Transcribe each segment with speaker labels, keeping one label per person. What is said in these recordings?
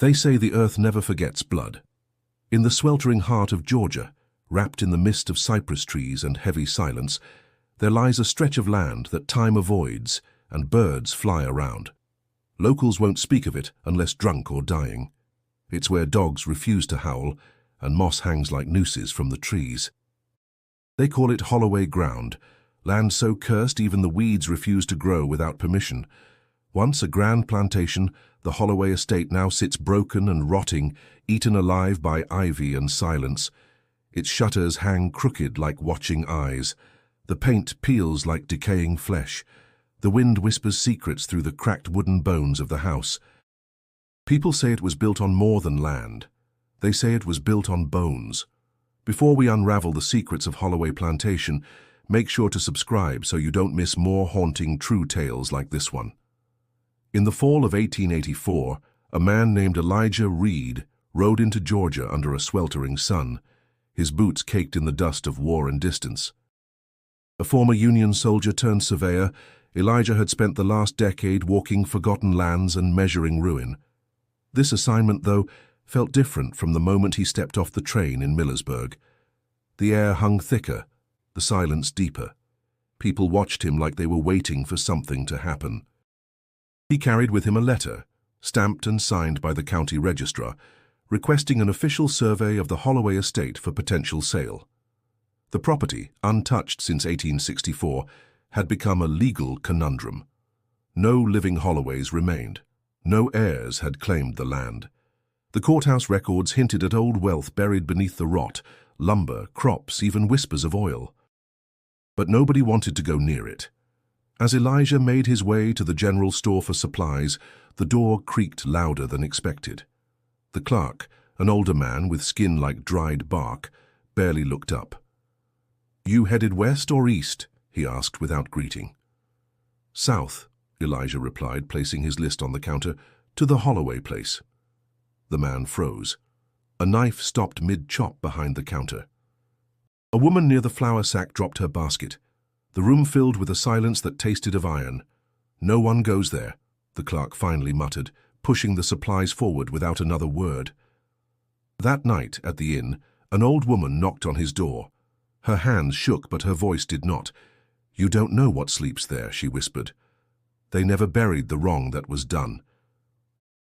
Speaker 1: They say the earth never forgets blood. In the sweltering heart of Georgia, wrapped in the mist of cypress trees and heavy silence, there lies a stretch of land that time avoids and birds fly around. Locals won't speak of it unless drunk or dying. It's where dogs refuse to howl and moss hangs like nooses from the trees. They call it Holloway ground, land so cursed even the weeds refuse to grow without permission. Once a grand plantation, the Holloway estate now sits broken and rotting, eaten alive by ivy and silence. Its shutters hang crooked like watching eyes. The paint peels like decaying flesh. The wind whispers secrets through the cracked wooden bones of the house. People say it was built on more than land. They say it was built on bones. Before we unravel the secrets of Holloway Plantation, make sure to subscribe so you don't miss more haunting true tales like this one. In the fall of 1884, a man named Elijah Reed rode into Georgia under a sweltering sun, his boots caked in the dust of war and distance. A former Union soldier turned surveyor, Elijah had spent the last decade walking forgotten lands and measuring ruin. This assignment, though, felt different from the moment he stepped off the train in Millersburg. The air hung thicker, the silence deeper. People watched him like they were waiting for something to happen. He carried with him a letter, stamped and signed by the county registrar, requesting an official survey of the Holloway estate for potential sale. The property, untouched since 1864, had become a legal conundrum. No living Holloways remained. No heirs had claimed the land. The courthouse records hinted at old wealth buried beneath the rot, lumber, crops, even whispers of oil. But nobody wanted to go near it. As Elijah made his way to the general store for supplies, the door creaked louder than expected. The clerk, an older man with skin like dried bark, barely looked up. "You headed west or east?" he asked without greeting. "South," Elijah replied, placing his list on the counter, "to the Holloway place." The man froze. A knife stopped mid-chop behind the counter. A woman near the flour sack dropped her basket. The room filled with a silence that tasted of iron. "No one goes there," the clerk finally muttered, pushing the supplies forward without another word. That night, at the inn, an old woman knocked on his door. Her hands shook, but her voice did not. "You don't know what sleeps there," she whispered. "They never buried the wrong that was done.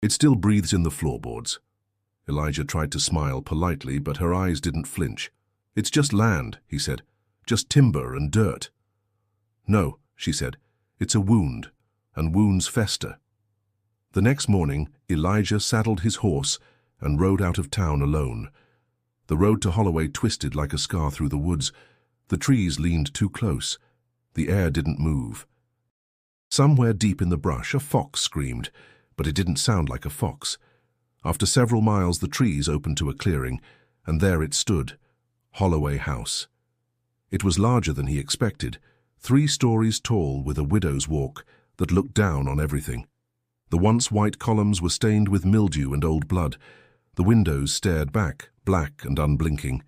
Speaker 1: It still breathes in the floorboards." Elijah tried to smile politely, but her eyes didn't flinch. "It's just land," he said. "Just timber and dirt." "No," she said. "It's a wound, and wounds fester." The next morning, Elijah saddled his horse and rode out of town alone. The road to Holloway twisted like a scar through the woods. The trees leaned too close. The air didn't move. Somewhere deep in the brush, a fox screamed, but it didn't sound like a fox. After several miles, the trees opened to a clearing, and there it stood, Holloway House. It was larger than he expected, 3 stories tall with a widow's walk that looked down on everything. The once white columns were stained with mildew and old blood. The windows stared back, black and unblinking.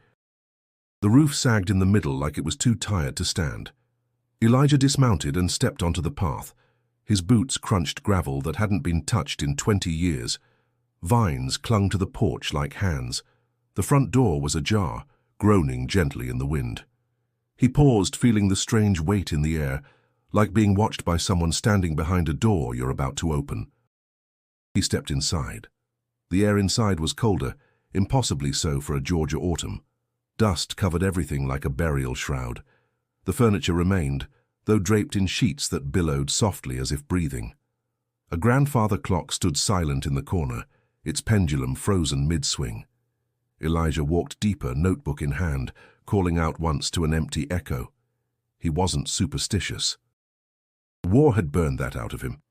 Speaker 1: The roof sagged in the middle like it was too tired to stand. Elijah dismounted and stepped onto the path. His boots crunched gravel that hadn't been touched in 20 years. Vines clung to the porch like hands. The front door was ajar, groaning gently in the wind. He paused, feeling the strange weight in the air, like being watched by someone standing behind a door you're about to open. He stepped inside. The air inside was colder, impossibly so for a Georgia autumn. Dust covered everything like a burial shroud. The furniture remained, though draped in sheets that billowed softly as if breathing. A grandfather clock stood silent in the corner, its pendulum frozen mid-swing. Elijah walked deeper, notebook in hand, calling out once to an empty echo. He wasn't superstitious. War had burned that out of him.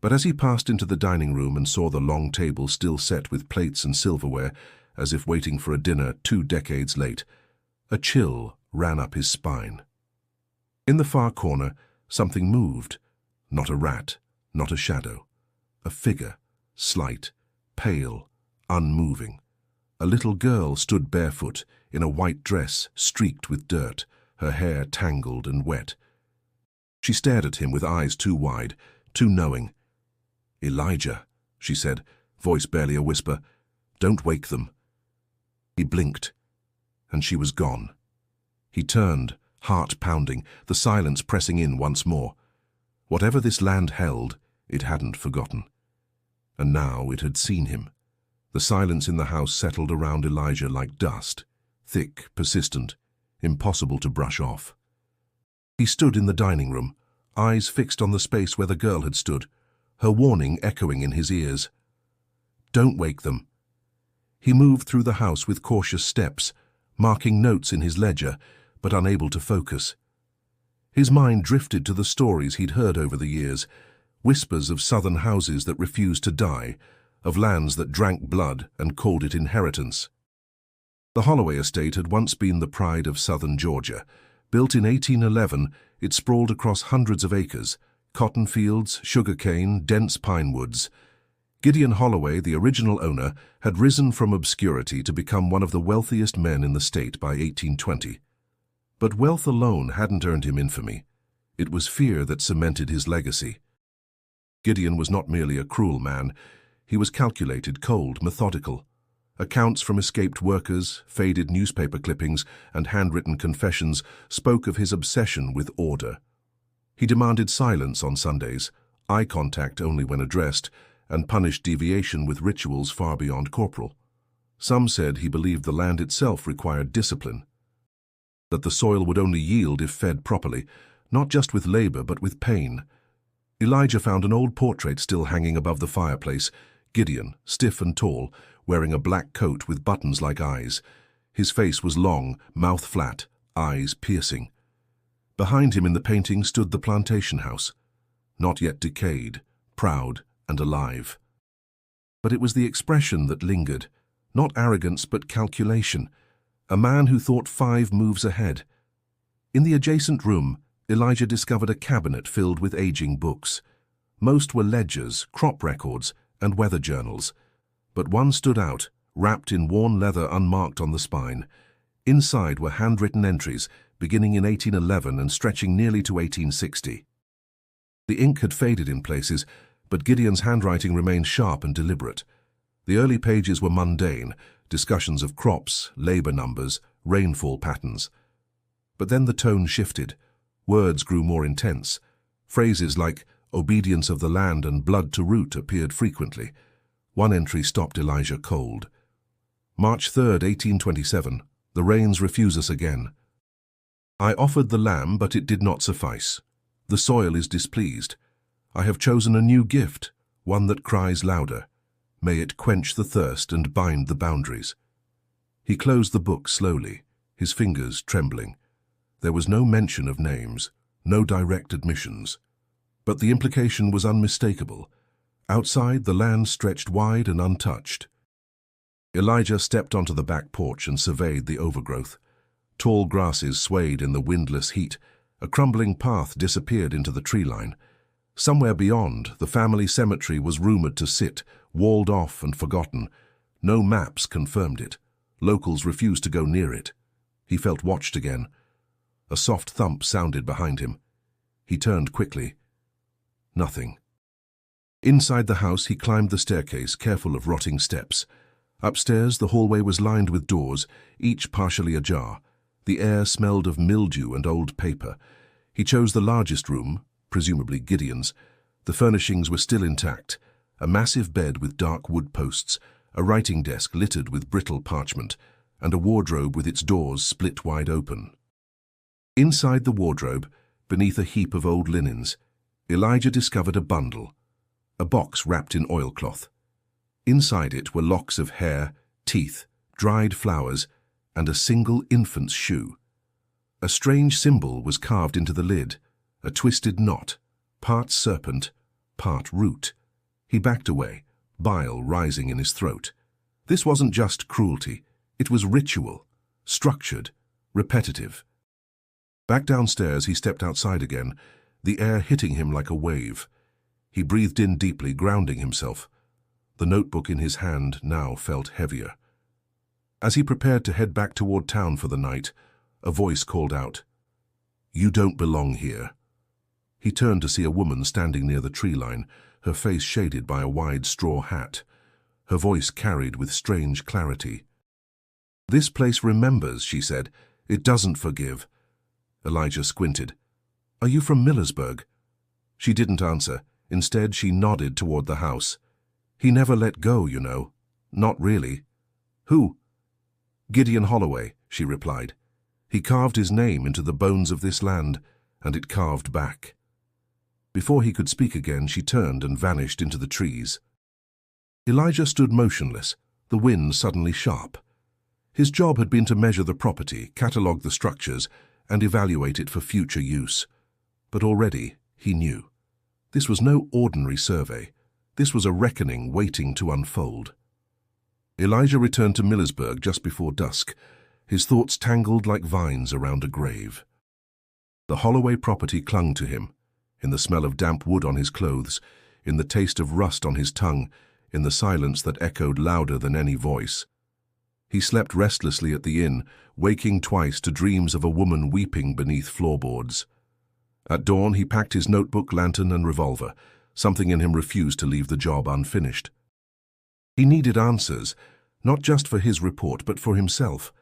Speaker 1: But as he passed into the dining room and saw the long table still set with plates and silverware, as if waiting for a dinner 2 decades late, a chill ran up his spine. In the far corner, something moved. Not a rat, not a shadow. A figure, slight, pale, unmoving. A little girl stood barefoot, in a white dress streaked with dirt, her hair tangled and wet. She stared at him with eyes too wide, too knowing. "Elijah," she said, voice barely a whisper. "Don't wake them." He blinked, and she was gone. He turned, heart pounding, the silence pressing in once more. Whatever this land held, it hadn't forgotten. And now it had seen him. The silence in the house settled around Elijah like dust, thick, persistent, impossible to brush off. He stood in the dining room, eyes fixed on the space where the girl had stood, her warning echoing in his ears. "Don't wake them." He moved through the house with cautious steps, marking notes in his ledger, but unable to focus. His mind drifted to the stories he'd heard over the years, whispers of southern houses that refused to die, of lands that drank blood and called it inheritance. The Holloway estate had once been the pride of southern Georgia. Built in 1811, it sprawled across hundreds of acres, cotton fields, sugarcane, dense pine woods. Gideon Holloway, the original owner, had risen from obscurity to become one of the wealthiest men in the state by 1820. But wealth alone hadn't earned him infamy. It was fear that cemented his legacy. Gideon was not merely a cruel man. He was calculated, cold, methodical. Accounts from escaped workers, faded newspaper clippings, and handwritten confessions spoke of his obsession with order. He demanded silence on Sundays, eye contact only when addressed, and punished deviation with rituals far beyond corporal. Some said he believed the land itself required discipline, that the soil would only yield if fed properly, not just with labor but with pain. Elijah found an old portrait still hanging above the fireplace, Gideon, stiff and tall, wearing a black coat with buttons like eyes. His face was long, mouth flat, eyes piercing. Behind him in the painting stood the plantation house, not yet decayed, proud and alive. But it was the expression that lingered, not arrogance but calculation, a man who thought 5 moves ahead. In the adjacent room, Elijah discovered a cabinet filled with aging books. Most were ledgers, crop records, and weather journals, but one stood out, wrapped in worn leather unmarked on the spine. Inside were handwritten entries, beginning in 1811 and stretching nearly to 1860. The ink had faded in places, but Gideon's handwriting remained sharp and deliberate. The early pages were mundane, discussions of crops, labor numbers, rainfall patterns. But then the tone shifted. Words grew more intense. Phrases like obedience of the land and blood to root appeared frequently. One entry stopped Elijah cold. March 3rd, 1827. The rains refuse us again. I offered the lamb, but it did not suffice. The soil is displeased. I have chosen a new gift, one that cries louder. May it quench the thirst and bind the boundaries. He closed the book slowly, his fingers trembling. There was no mention of names, no direct admissions. But the implication was unmistakable. Outside, the land stretched wide and untouched. Elijah stepped onto the back porch and surveyed the overgrowth. Tall grasses swayed in the windless heat. A crumbling path disappeared into the tree line. Somewhere beyond, the family cemetery was rumored to sit, walled off and forgotten. No maps confirmed it. Locals refused to go near it. He felt watched again. A soft thump sounded behind him. He turned quickly. Nothing. Inside the house, he climbed the staircase, careful of rotting steps. Upstairs, the hallway was lined with doors, each partially ajar. The air smelled of mildew and old paper. He chose the largest room, presumably Gideon's. The furnishings were still intact. A massive bed with dark wood posts, a writing desk littered with brittle parchment, and a wardrobe with its doors split wide open. Inside the wardrobe, beneath a heap of old linens, Elijah discovered a bundle, a box wrapped in oilcloth. Inside it were locks of hair, teeth, dried flowers, and a single infant's shoe. A strange symbol was carved into the lid, a twisted knot, part serpent, part root. He backed away, bile rising in his throat. This wasn't just cruelty, it was ritual, structured, repetitive. Back downstairs, he stepped outside again, the air hitting him like a wave. He breathed in deeply, grounding himself. The notebook in his hand now felt heavier. As he prepared to head back toward town for the night, a voice called out, "You don't belong here." He turned to see a woman standing near the tree line, her face shaded by a wide straw hat. Her voice carried with strange clarity. "This place remembers," she said. "It doesn't forgive." Elijah squinted. "Are you from Millersburg?" She didn't answer. Instead, she nodded toward the house. "He never let go, you know." "Not really." "Who?" "Gideon Holloway," she replied. "He carved his name into the bones of this land, and it carved back." Before he could speak again, she turned and vanished into the trees. Elijah stood motionless, the wind suddenly sharp. His job had been to measure the property, catalogue the structures, and evaluate it for future use. But already he knew. This was no ordinary survey. This was a reckoning waiting to unfold. Elijah returned to Millersburg just before dusk, his thoughts tangled like vines around a grave. The Holloway property clung to him, in the smell of damp wood on his clothes, in the taste of rust on his tongue, in the silence that echoed louder than any voice. He slept restlessly at the inn, waking twice to dreams of a woman weeping beneath floorboards. At dawn, he packed his notebook, lantern, and revolver. Something in him refused to leave the job unfinished. He needed answers, not just for his report, but for himself.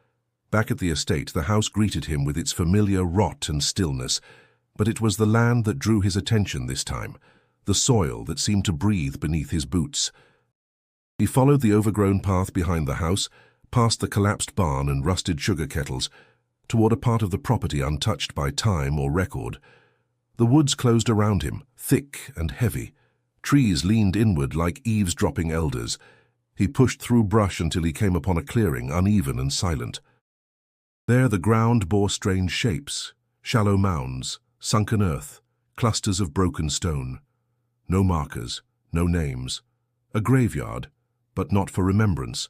Speaker 1: Back at the estate, the house greeted him with its familiar rot and stillness, but it was the land that drew his attention this time, the soil that seemed to breathe beneath his boots. He followed the overgrown path behind the house, past the collapsed barn and rusted sugar kettles, toward a part of the property untouched by time or record. The woods closed around him, thick and heavy. Trees leaned inward like eavesdropping elders. He pushed through brush until he came upon a clearing, uneven and silent. There the ground bore strange shapes, shallow mounds, sunken earth, clusters of broken stone. No markers, no names. A graveyard, but not for remembrance.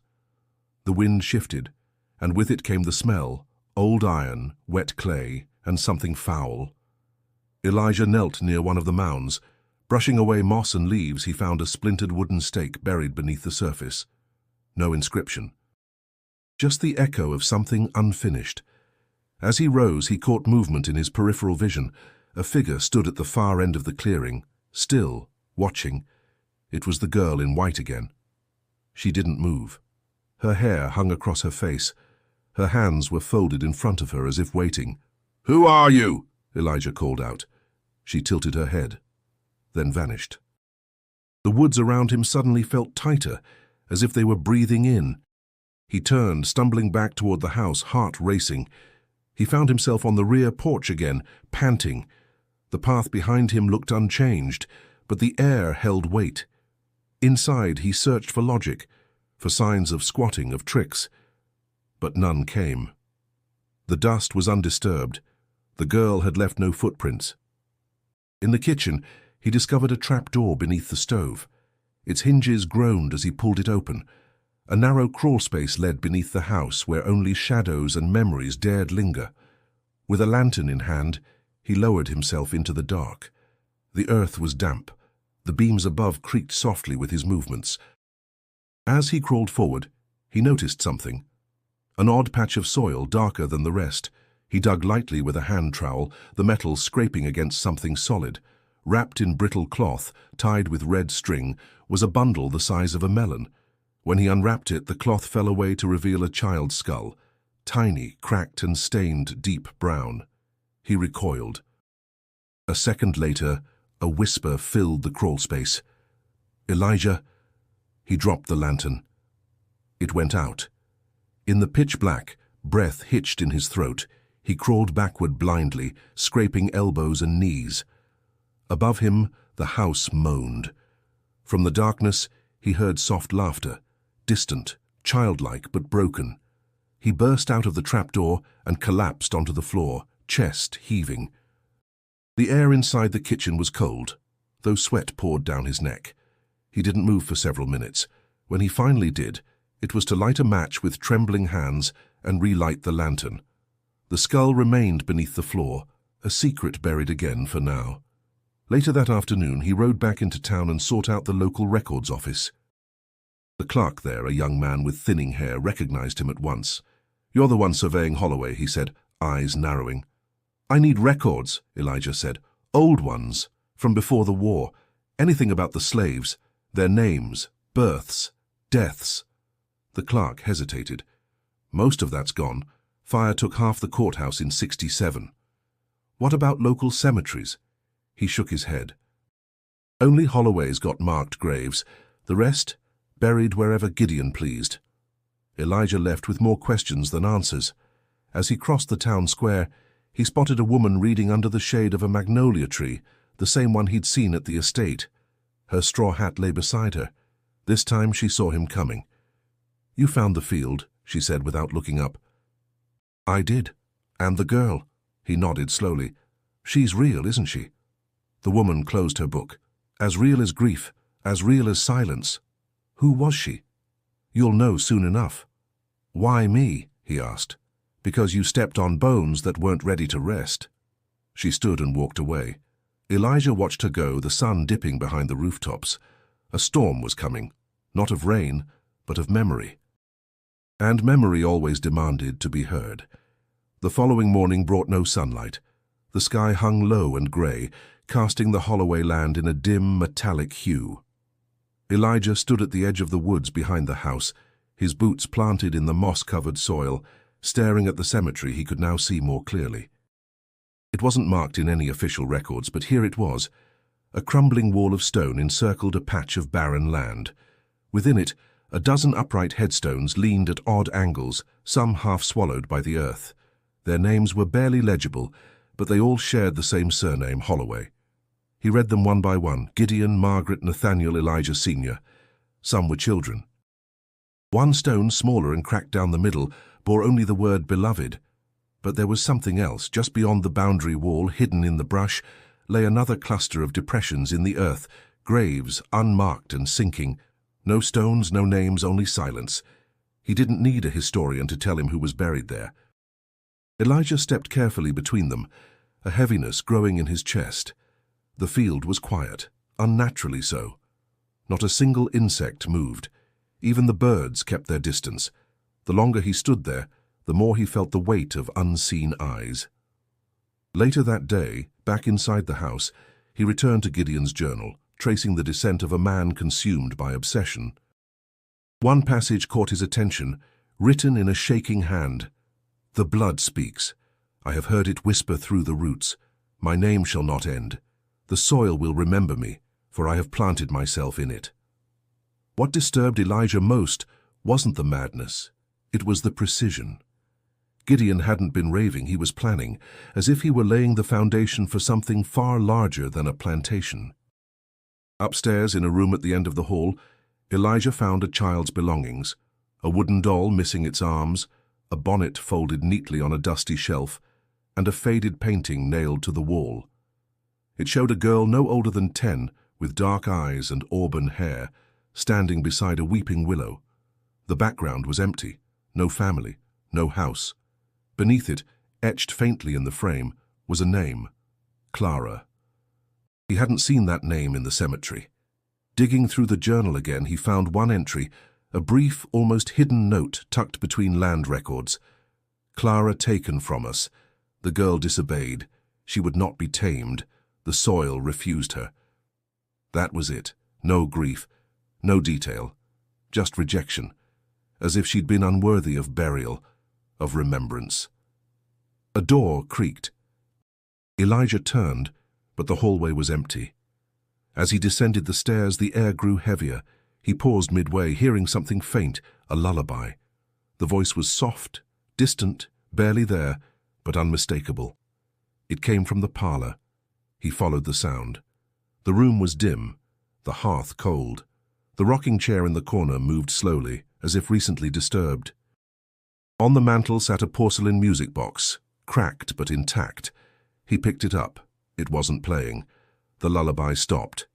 Speaker 1: The wind shifted, and with it came the smell, old iron, wet clay, and something foul. Elijah knelt near one of the mounds. Brushing away moss and leaves, he found a splintered wooden stake buried beneath the surface. No inscription. Just the echo of something unfinished. As he rose, he caught movement in his peripheral vision. A figure stood at the far end of the clearing, still, watching. It was the girl in white again. She didn't move. Her hair hung across her face. Her hands were folded in front of her as if waiting. "Who are you?" Elijah called out. She tilted her head, then vanished. The woods around him suddenly felt tighter, as if they were breathing in. He turned, stumbling back toward the house, heart racing. He found himself on the rear porch again, panting. The path behind him looked unchanged, but the air held weight. Inside, he searched for logic, for signs of squatting, of tricks, but none came. The dust was undisturbed. The girl had left no footprints. In the kitchen, he discovered a trapdoor beneath the stove. Its hinges groaned as he pulled it open. A narrow crawlspace led beneath the house where only shadows and memories dared linger. With a lantern in hand, he lowered himself into the dark. The earth was damp. The beams above creaked softly with his movements. As he crawled forward, he noticed something. An odd patch of soil, darker than the rest. He dug lightly with a hand trowel, the metal scraping against something solid. Wrapped in brittle cloth, tied with red string, was a bundle the size of a melon. When he unwrapped it, the cloth fell away to reveal a child's skull, tiny, cracked and stained deep brown. He recoiled. A second later, a whisper filled the crawlspace. "Elijah." He dropped the lantern. It went out. In the pitch black, breath hitched in his throat, he crawled backward blindly, scraping elbows and knees. Above him, the house moaned. From the darkness, he heard soft laughter, distant, childlike but broken. He burst out of the trapdoor and collapsed onto the floor, chest heaving. The air inside the kitchen was cold, though sweat poured down his neck. He didn't move for several minutes. When he finally did, it was to light a match with trembling hands and relight the lantern. The skull remained beneath the floor, a secret buried again for now. Later that afternoon, he rode back into town and sought out the local records office. The clerk there, a young man with thinning hair, recognized him at once. "You're the one surveying Holloway," he said, eyes narrowing. "I need records," Elijah said. "Old ones, from before the war. Anything about the slaves, their names, births, Deaths. The clerk hesitated. Most of that's gone. Fire took half the courthouse in 67. What about local cemeteries? He shook his head. Only Holloway's got marked graves. The rest, buried wherever Gideon pleased. Elijah left with more questions than answers. As he crossed the town square, he spotted a woman reading under the shade of a magnolia tree, the same one he'd seen at the estate. Her straw hat lay beside her. This time she saw him coming. "You found the field," she said without looking up. "I did. And the girl." He nodded slowly. "She's real, isn't she?" The woman closed her book. "As real as grief, as real as silence." "Who was she?" "You'll know soon enough." "Why me?" he asked. "Because you stepped on bones that weren't ready to rest." She stood and walked away. Elijah watched her go, the sun dipping behind the rooftops. A storm was coming, not of rain, but of memory. And memory always demanded to be heard. The following morning brought no sunlight. The sky hung low and grey, casting the Holloway land in a dim, metallic hue. Elijah stood at the edge of the woods behind the house, his boots planted in the moss-covered soil. Staring at the cemetery, he could now see more clearly. It wasn't marked in any official records, but here it was. A crumbling wall of stone encircled a patch of barren land. Within it, a dozen upright headstones leaned at odd angles, some half swallowed by the earth. Their names were barely legible, but they all shared the same surname, Holloway. He read them one by one: Gideon, Margaret, Nathaniel, Elijah Sr. Some were children. One stone, smaller and cracked down the middle, bore only the word beloved. But there was something else. Just beyond the boundary wall, hidden in the brush, lay another cluster of depressions in the earth, graves unmarked and sinking. No stones, no names, only silence. He didn't need a historian to tell him who was buried there. Elijah stepped carefully between them, a heaviness growing in his chest. The field was quiet, unnaturally so. Not a single insect moved. Even the birds kept their distance. The longer he stood there, the more he felt the weight of unseen eyes. Later that day, back inside the house, he returned to Gideon's journal, tracing the descent of a man consumed by obsession. One passage caught his attention, written in a shaking hand. "The blood speaks. I have heard it whisper through the roots. My name shall not end. The soil will remember me, for I have planted myself in it." What disturbed Elijah most wasn't the madness. It was the precision. Gideon hadn't been raving, he was planning, as if he were laying the foundation for something far larger than a plantation. Upstairs, in a room at the end of the hall, Elijah found a child's belongings: a wooden doll missing its arms, a bonnet folded neatly on a dusty shelf, and a faded painting nailed to the wall. It showed a girl no older than 10, with dark eyes and auburn hair, standing beside a weeping willow. The background was empty. No family, no house. Beneath it, etched faintly in the frame, was a name: Clara. He hadn't seen that name in the cemetery. Digging through the journal again, he found one entry, a brief, almost hidden note tucked between land records. "Clara taken from us. The girl disobeyed. She would not be tamed. The soil refused her." That was it. No grief, no detail, just rejection, as if she'd been unworthy of burial, of remembrance. A door creaked. Elijah turned, but the hallway was empty. As he descended the stairs, the air grew heavier. He paused midway, hearing something faint, a lullaby. The voice was soft, distant, barely there, but unmistakable. It came from the parlor. He followed the sound. The room was dim, the hearth cold. The rocking chair in the corner moved slowly, as if recently disturbed. On the mantel sat a porcelain music box, cracked but intact. He picked it up. It wasn't playing. The lullaby stopped.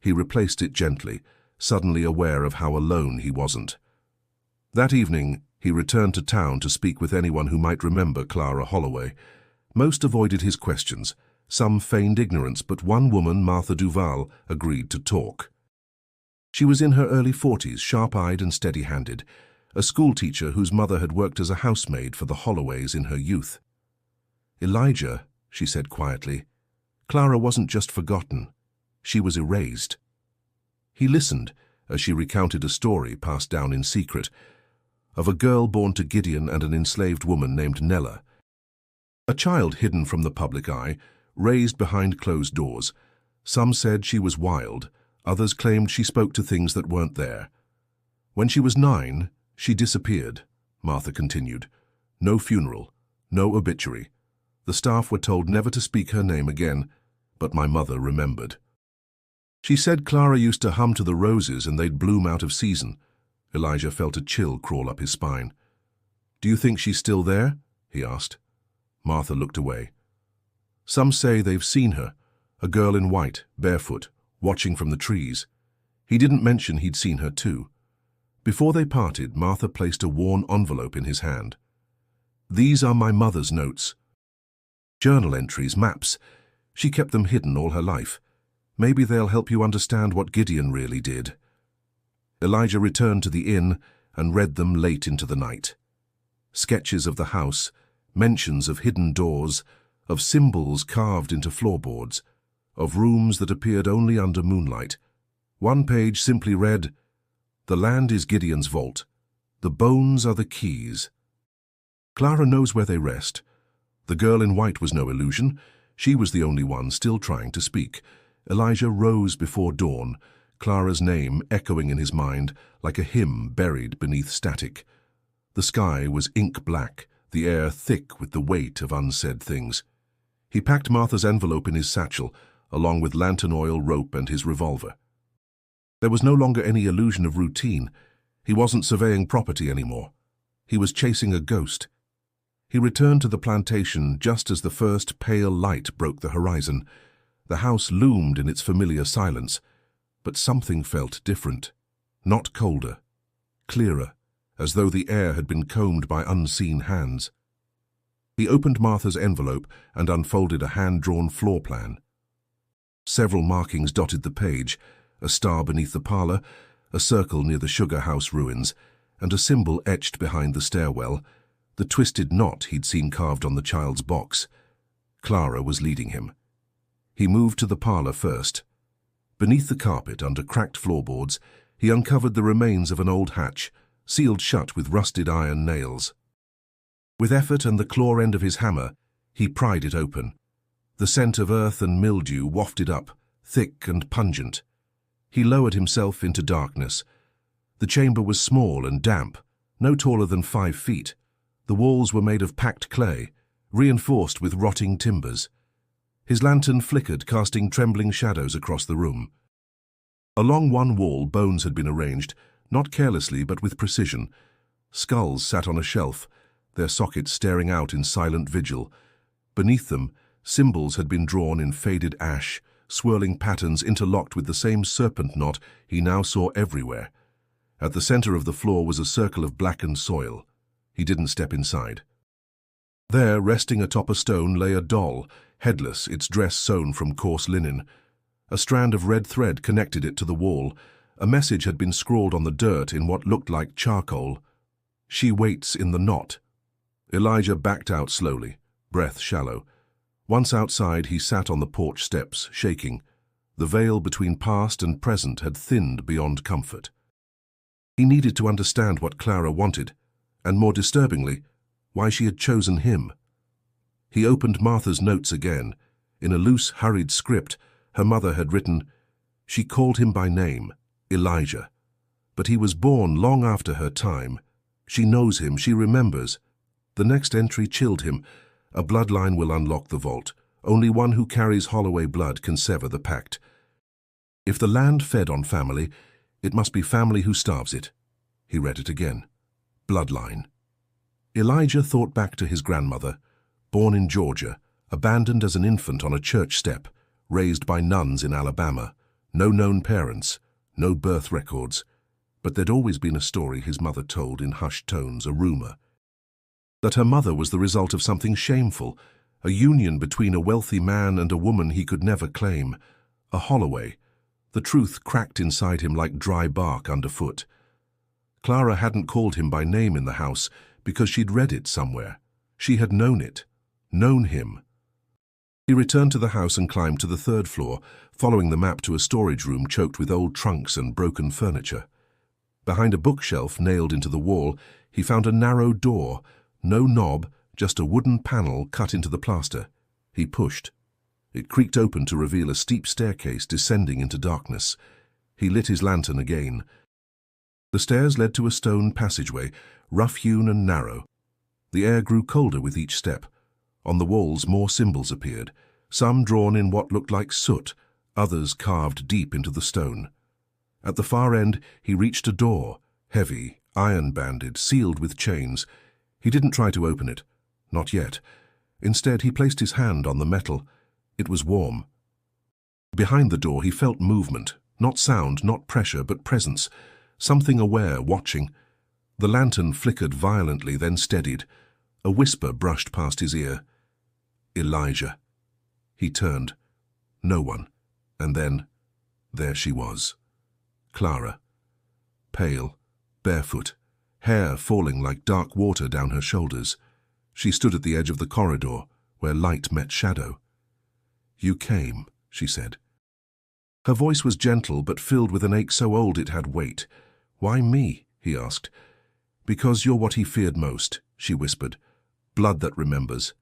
Speaker 1: He replaced it gently, suddenly aware of how alone he wasn't. That evening, he returned to town to speak with anyone who might remember Clara Holloway. Most avoided his questions. Some feigned ignorance, but one woman, Martha Duval, agreed to talk. She was in her early 40s, sharp-eyed and steady-handed, a schoolteacher whose mother had worked as a housemaid for the Holloways in her youth. "Elijah," she said quietly, "Clara wasn't just forgotten. She was erased." He listened, as she recounted a story passed down in secret of a girl born to Gideon and an enslaved woman named Nella. A child hidden from the public eye, raised behind closed doors. Some said she was wild, others claimed she spoke to things that weren't there. When she was 9, she disappeared, Martha continued. No funeral, no obituary. The staff were told never to speak her name again, but my mother remembered. She said Clara used to hum to the roses and they'd bloom out of season. Elijah felt a chill crawl up his spine. Do you think she's still there? He asked. Martha looked away. Some say they've seen her, a girl in white, barefoot, watching from the trees. He didn't mention he'd seen her too. Before they parted, Martha placed a worn envelope in his hand. These are my mother's notes. Journal entries, maps. She kept them hidden all her life. Maybe they'll help you understand what Gideon really did. Elijah returned to the inn and read them late into the night. Sketches of the house, mentions of hidden doors, of symbols carved into floorboards, of rooms that appeared only under moonlight. One page simply read, "The land is Gideon's vault. The bones are the keys." Clara knows where they rest. The girl in white was no illusion. She was the only one still trying to speak. Elijah rose before dawn, Clara's name echoing in his mind like a hymn buried beneath static. The sky was ink black, the air thick with the weight of unsaid things. He packed Martha's envelope in his satchel, along with lantern oil, rope, and his revolver. There was no longer any illusion of routine. He wasn't surveying property anymore. He was chasing a ghost. He returned to the plantation just as the first pale light broke the horizon. The house loomed in its familiar silence, but something felt different. Not colder, clearer, as though the air had been combed by unseen hands. He opened Martha's envelope and unfolded a hand-drawn floor plan. Several markings dotted the page, a star beneath the parlor, a circle near the sugar house ruins, and a symbol etched behind the stairwell, the twisted knot he'd seen carved on the child's box. Clara was leading him. He moved to the parlor first. Beneath the carpet, under cracked floorboards, he uncovered the remains of an old hatch, sealed shut with rusted iron nails. With effort and the claw end of his hammer, he pried it open. The scent of earth and mildew wafted up, thick and pungent. He lowered himself into darkness. The chamber was small and damp, no taller than 5 feet. The walls were made of packed clay, reinforced with rotting timbers. His lantern flickered, casting trembling shadows across the room. Along one wall, bones had been arranged, not carelessly but with precision. Skulls sat on a shelf, their sockets staring out in silent vigil. Beneath them, symbols had been drawn in faded ash, swirling patterns interlocked with the same serpent knot he now saw everywhere. At the center of the floor was a circle of blackened soil. He didn't step inside. There, resting atop a stone, lay a doll, headless, its dress sewn from coarse linen. A strand of red thread connected it to the wall. A message had been scrawled on the dirt in what looked like charcoal. "She waits in the knot." Elijah backed out slowly, breath shallow. Once outside, he sat on the porch steps, shaking. The veil between past and present had thinned beyond comfort. He needed to understand what Clara wanted, and more disturbingly, why she had chosen him. He opened Martha's notes again. In a loose, hurried script, her mother had written, "She called him by name, Elijah. But he was born long after her time. She knows him, she remembers." The next entry chilled him. "A bloodline will unlock the vault. Only one who carries Holloway blood can sever the pact. If the land fed on family, it must be family who starves it." He read it again. Bloodline. Elijah thought back to his grandmother, born in Georgia, abandoned as an infant on a church step, raised by nuns in Alabama, no known parents, no birth records. But there'd always been a story his mother told in hushed tones, a rumor. That her mother was the result of something shameful, a union between a wealthy man and a woman he could never claim, a Holloway. The truth cracked inside him like dry bark underfoot. Clara hadn't called him by name in the house because she'd read it somewhere. She had known it, known him. He returned to the house and climbed to the third floor, following the map to a storage room choked with old trunks and broken furniture. Behind a bookshelf nailed into the wall, he found a narrow door, no knob, just a wooden panel cut into the plaster. He pushed. It creaked open to reveal a steep staircase descending into darkness. He lit his lantern again. The stairs led to a stone passageway, rough-hewn and narrow. The air grew colder with each step. On the walls more symbols appeared, some drawn in what looked like soot, others carved deep into the stone. At the far end, he reached a door, heavy, iron-banded, sealed with chains. He didn't try to open it. Not yet. Instead, he placed his hand on the metal. It was warm. Behind the door, he felt movement. Not sound, not pressure, but presence. Something aware, watching. The lantern flickered violently, then steadied. A whisper brushed past his ear. Elijah. He turned. No one. And then, there she was. Clara. Pale, barefoot, hair falling like dark water down her shoulders. She stood at the edge of the corridor, where light met shadow. You came, she said. Her voice was gentle, but filled with an ache so old it had weight. Why me? He asked. Because you're what he feared most, she whispered. Blood that remembers.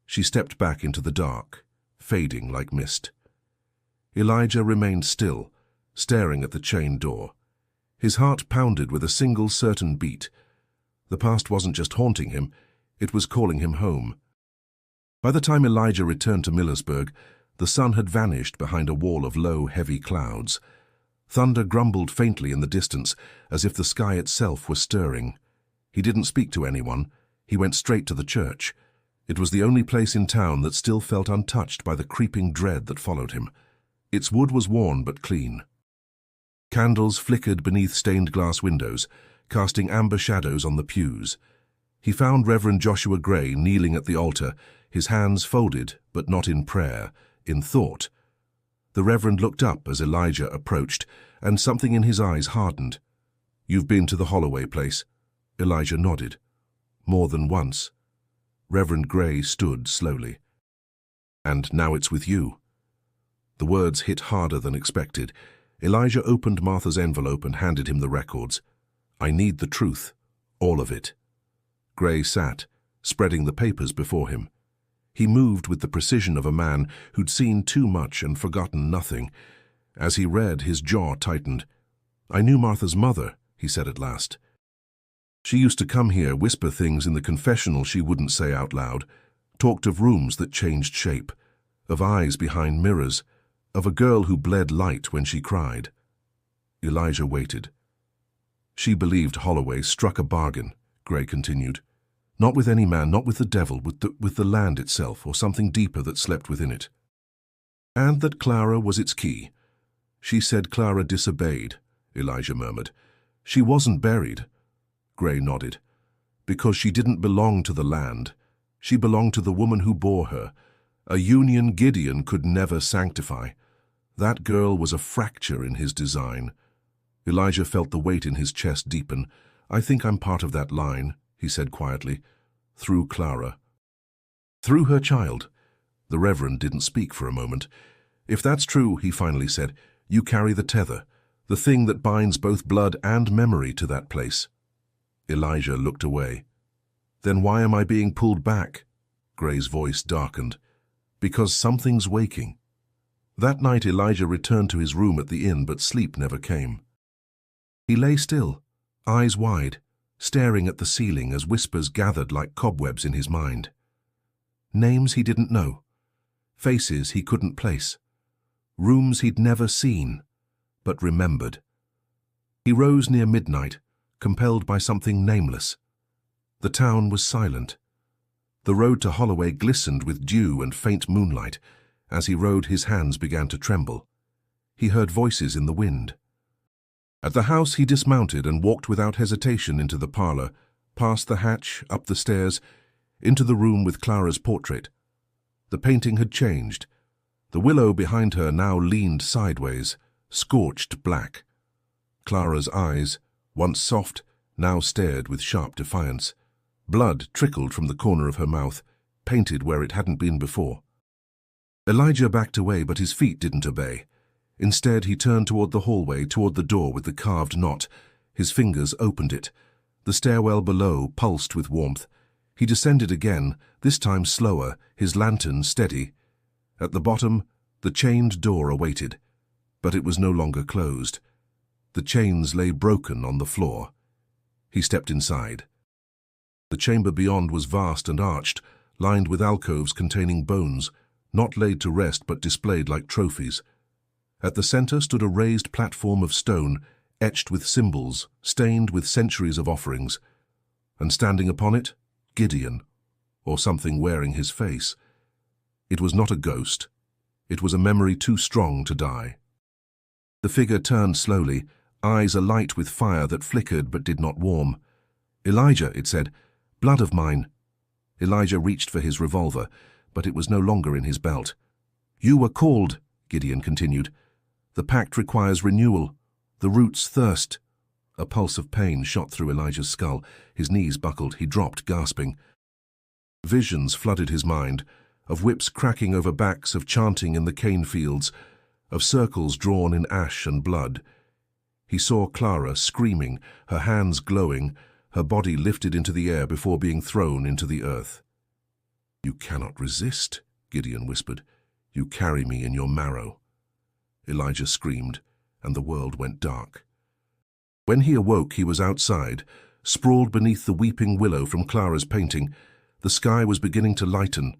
Speaker 1: She stepped back into the dark, fading like mist. Elijah remained still, staring at the chained door. His heart pounded with a single certain beat. The past wasn't just haunting him, it was calling him home. By the time Elijah returned to Millersburg, the sun had vanished behind a wall of low, heavy clouds. Thunder grumbled faintly in the distance, as if the sky itself was stirring. He didn't speak to anyone. He went straight to the church. It was the only place in town that still felt untouched by the creeping dread that followed him. Its wood was worn but clean. Candles flickered beneath stained glass windows, casting amber shadows on the pews. He found Reverend Joshua Gray kneeling at the altar, his hands folded, but not in prayer, in thought. The Reverend looked up as Elijah approached, and something in his eyes hardened. You've been to the Holloway place? Elijah nodded. More than once. Reverend Gray stood slowly. And now it's with you. The words hit harder than expected. Elijah opened Martha's envelope and handed him the records. I need the truth. All of it. Gray sat, spreading the papers before him. He moved with the precision of a man who'd seen too much and forgotten nothing. As he read, his jaw tightened. I knew Martha's mother, he said at last. She used to come here, whisper things in the confessional she wouldn't say out loud, talked of rooms that changed shape, of eyes behind mirrors, of a girl who bled light when she cried. Elijah waited. She believed Holloway struck a bargain, Gray continued. Not with any man, not with the devil, with the land itself, or something deeper that slept within it. And that Clara was its key. She said Clara disobeyed, Elijah murmured. She wasn't buried. Gray nodded. Because she didn't belong to the land. She belonged to the woman who bore her. A union Gideon could never sanctify. That girl was a fracture in his design. Elijah felt the weight in his chest deepen. I think I'm part of that line, he said quietly, through Clara. Through her child. The Reverend didn't speak for a moment. If that's true, he finally said, you carry the tether, the thing that binds both blood and memory to that place. Elijah looked away. Then why am I being pulled back? Gray's voice darkened. Because something's waking. That night Elijah returned to his room at the inn, but sleep never came. He lay still, eyes wide, staring at the ceiling as whispers gathered like cobwebs in his mind. Names he didn't know, faces he couldn't place, rooms he'd never seen, but remembered. He rose near midnight, compelled by something nameless. The town was silent. The road to Holloway glistened with dew and faint moonlight. As he rode, his hands began to tremble. He heard voices in the wind. At the house he dismounted and walked without hesitation into the parlor, past the hatch, up the stairs, into the room with Clara's portrait. The painting had changed. The willow behind her now leaned sideways, scorched black. Clara's eyes, once soft, now stared with sharp defiance. Blood trickled from the corner of her mouth, painted where it hadn't been before. Elijah backed away, but his feet didn't obey. Instead, he turned toward the hallway, toward the door with the carved knot. His fingers opened it. The stairwell below pulsed with warmth. He descended again, this time slower, his lantern steady. At the bottom, the chained door awaited, but it was no longer closed. The chains lay broken on the floor. He stepped inside. The chamber beyond was vast and arched, lined with alcoves containing bones, not laid to rest but displayed like trophies. At the center stood a raised platform of stone, etched with symbols, stained with centuries of offerings. And standing upon it, Gideon, or something wearing his face. It was not a ghost. It was a memory too strong to die. The figure turned slowly, eyes alight with fire that flickered but did not warm. "Elijah," it said, "blood of mine." Elijah reached for his revolver, but it was no longer in his belt. "You were called," Gideon continued. "The pact requires renewal. The roots thirst." A pulse of pain shot through Elijah's skull. His knees buckled. He dropped, gasping. Visions flooded his mind, of whips cracking over backs, of chanting in the cane fields, of circles drawn in ash and blood. He saw Clara screaming, her hands glowing, her body lifted into the air before being thrown into the earth. "You cannot resist," Gideon whispered. "You carry me in your marrow." Elijah screamed, and the world went dark. When he awoke, he was outside, sprawled beneath the weeping willow from Clara's painting. The sky was beginning to lighten.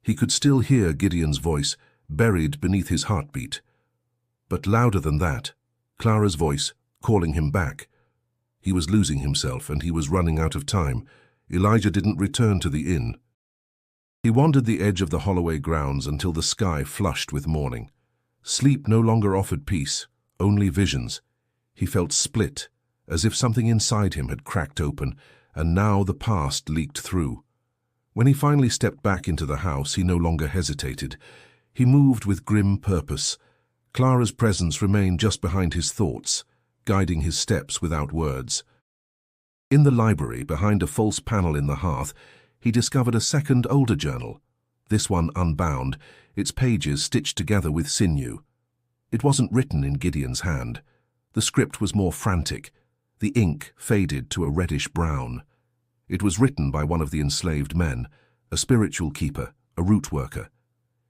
Speaker 1: He could still hear Gideon's voice, buried beneath his heartbeat. But louder than that, Clara's voice, calling him back. He was losing himself, and he was running out of time. Elijah didn't return to the inn. He wandered the edge of the Holloway grounds until the sky flushed with morning. Sleep no longer offered peace, only visions. He felt split, as if something inside him had cracked open, and now the past leaked through. When he finally stepped back into the house, he no longer hesitated. He moved with grim purpose. Clara's presence remained just behind his thoughts, guiding his steps without words. In the library, behind a false panel in the hearth, he discovered a second, older journal, this one unbound, its pages stitched together with sinew. It wasn't written in Gideon's hand. The script was more frantic. The ink faded to a reddish brown. It was written by one of the enslaved men, a spiritual keeper, a root worker.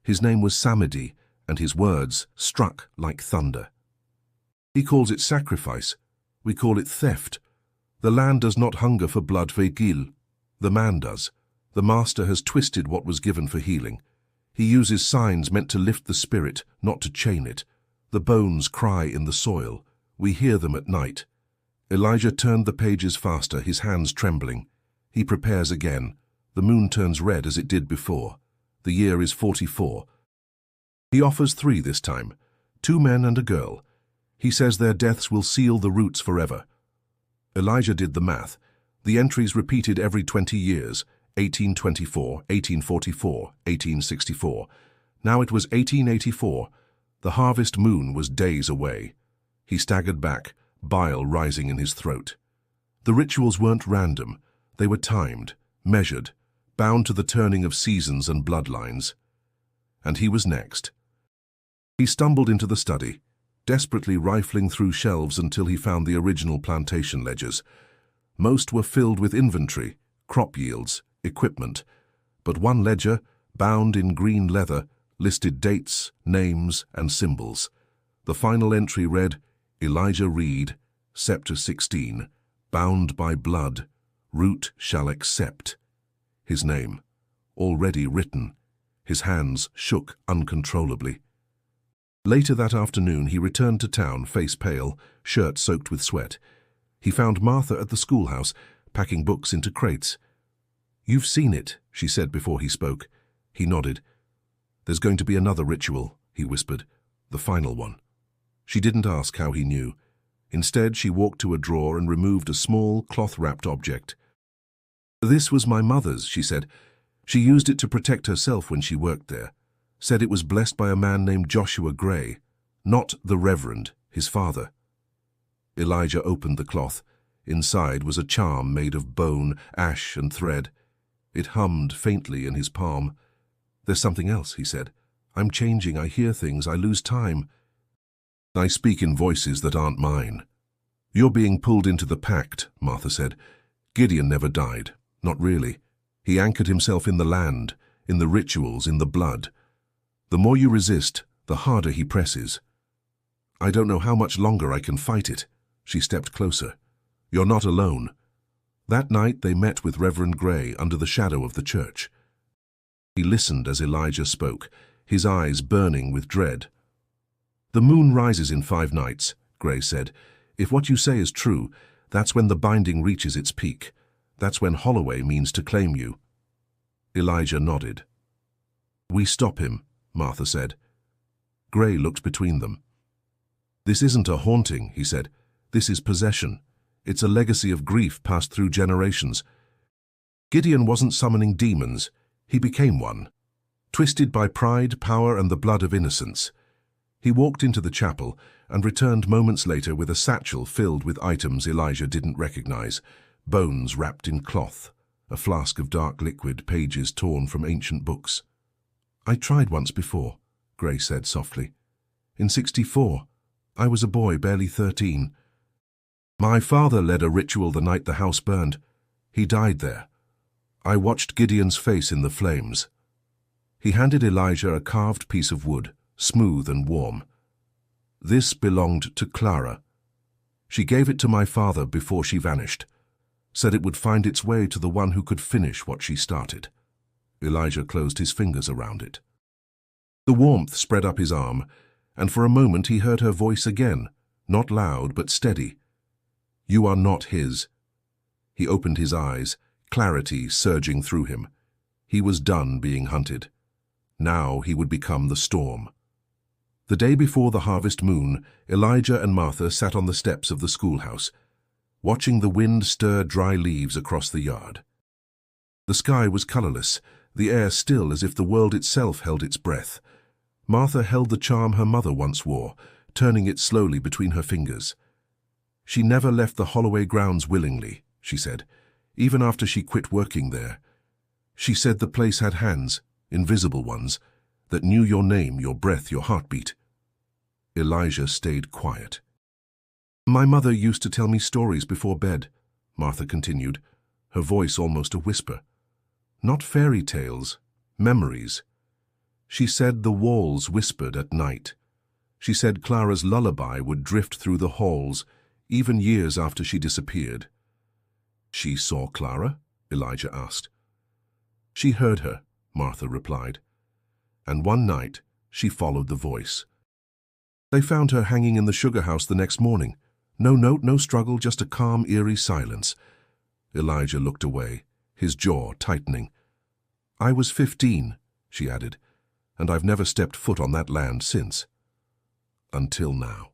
Speaker 1: His name was Samedi, and his words struck like thunder. "He calls it sacrifice. We call it theft. The land does not hunger for blood, Vegil. The man does. The master has twisted what was given for healing. He uses signs meant to lift the spirit, not to chain it. The bones cry in the soil. We hear them at night." Elijah turned the pages faster, his hands trembling. He prepares again. The moon turns red as it did before. The year is 44. He offers 3 this time, 2 men and a girl. He says their deaths will seal the roots forever. Elijah did the math. The entries repeated every 20 years, 1824, 1844, 1864. Now it was 1884. The harvest moon was days away. He staggered back, bile rising in his throat. The rituals weren't random. They were timed, measured, bound to the turning of seasons and bloodlines. And he was next. He stumbled into the study, desperately rifling through shelves until he found the original plantation ledgers. Most were filled with inventory, crop yields, equipment. But one ledger, bound in green leather, listed dates, names, and symbols. The final entry read, "Elijah Reed, Scepter 16, bound by blood, root shall accept." His name, already written. His hands shook uncontrollably. Later that afternoon, he returned to town, face pale, shirt soaked with sweat. He found Martha at the schoolhouse, packing books into crates. "You've seen it," she said before he spoke. He nodded. "There's going to be another ritual," he whispered, "the final one." She didn't ask how he knew. Instead, she walked to a drawer and removed a small, cloth-wrapped object. "This was my mother's," she said. "She used it to protect herself when she worked there. Said it was blessed by a man named Joshua Gray, not the Reverend, his father." Elijah opened the cloth. Inside was a charm made of bone, ash, and thread. It hummed faintly in his palm. "There's something else," he said. I'm changing, I hear things, I lose time. I speak in voices that aren't mine. You're being pulled into the pact, Martha said. Gideon never died. Not really. He anchored himself in the land, in the rituals, in the blood. The more you resist, the harder he presses. I don't know how much longer I can fight it. She stepped closer. You're not alone. That night they met with Reverend Gray under the shadow of the church. He listened as Elijah spoke, his eyes burning with dread. The moon rises in 5 nights, Gray said. If what you say is true, that's when the binding reaches its peak. That's when Holloway means to claim you. Elijah nodded. We stop him, Martha said. Gray looked between them. This isn't a haunting, he said. This is possession. It's a legacy of grief passed through generations. Gideon wasn't summoning demons. He became one. Twisted by pride, power, and the blood of innocence. He walked into the chapel and returned moments later with a satchel filled with items Elijah didn't recognize. Bones wrapped in cloth, a flask of dark liquid, pages torn from ancient books. I tried once before, Gray said softly. In '64. I was a boy, barely 13. My father led a ritual the night the house burned. He died there. I watched Gideon's face in the flames. He handed Elijah a carved piece of wood, smooth and warm. This belonged to Clara. She gave it to my father before she vanished, said it would find its way to the one who could finish what she started. Elijah closed his fingers around it. The warmth spread up his arm, and for a moment he heard her voice again, not loud but steady. You are not his. He opened his eyes, clarity surging through him. He was done being hunted. Now he would become the storm. The day before the harvest moon, Elijah and Martha sat on the steps of the schoolhouse, watching the wind stir dry leaves across the yard. The sky was colorless, the air still as if the world itself held its breath. Martha held the charm her mother once wore, turning it slowly between her fingers. She never left the Holloway grounds willingly, she said, even after she quit working there. She said the place had hands, invisible ones, that knew your name, your breath, your heartbeat. Elijah stayed quiet. My mother used to tell me stories before bed, Martha continued, her voice almost a whisper. Not fairy tales, memories. She said the walls whispered at night. She said Clara's lullaby would drift through the halls, even years after she disappeared. She saw Clara? Elijah asked. She heard her, Martha replied. And one night, she followed the voice. They found her hanging in the sugar house the next morning. No note, no struggle, just a calm, eerie silence. Elijah looked away, his jaw tightening. I was 15, she added, and I've never stepped foot on that land since. Until now.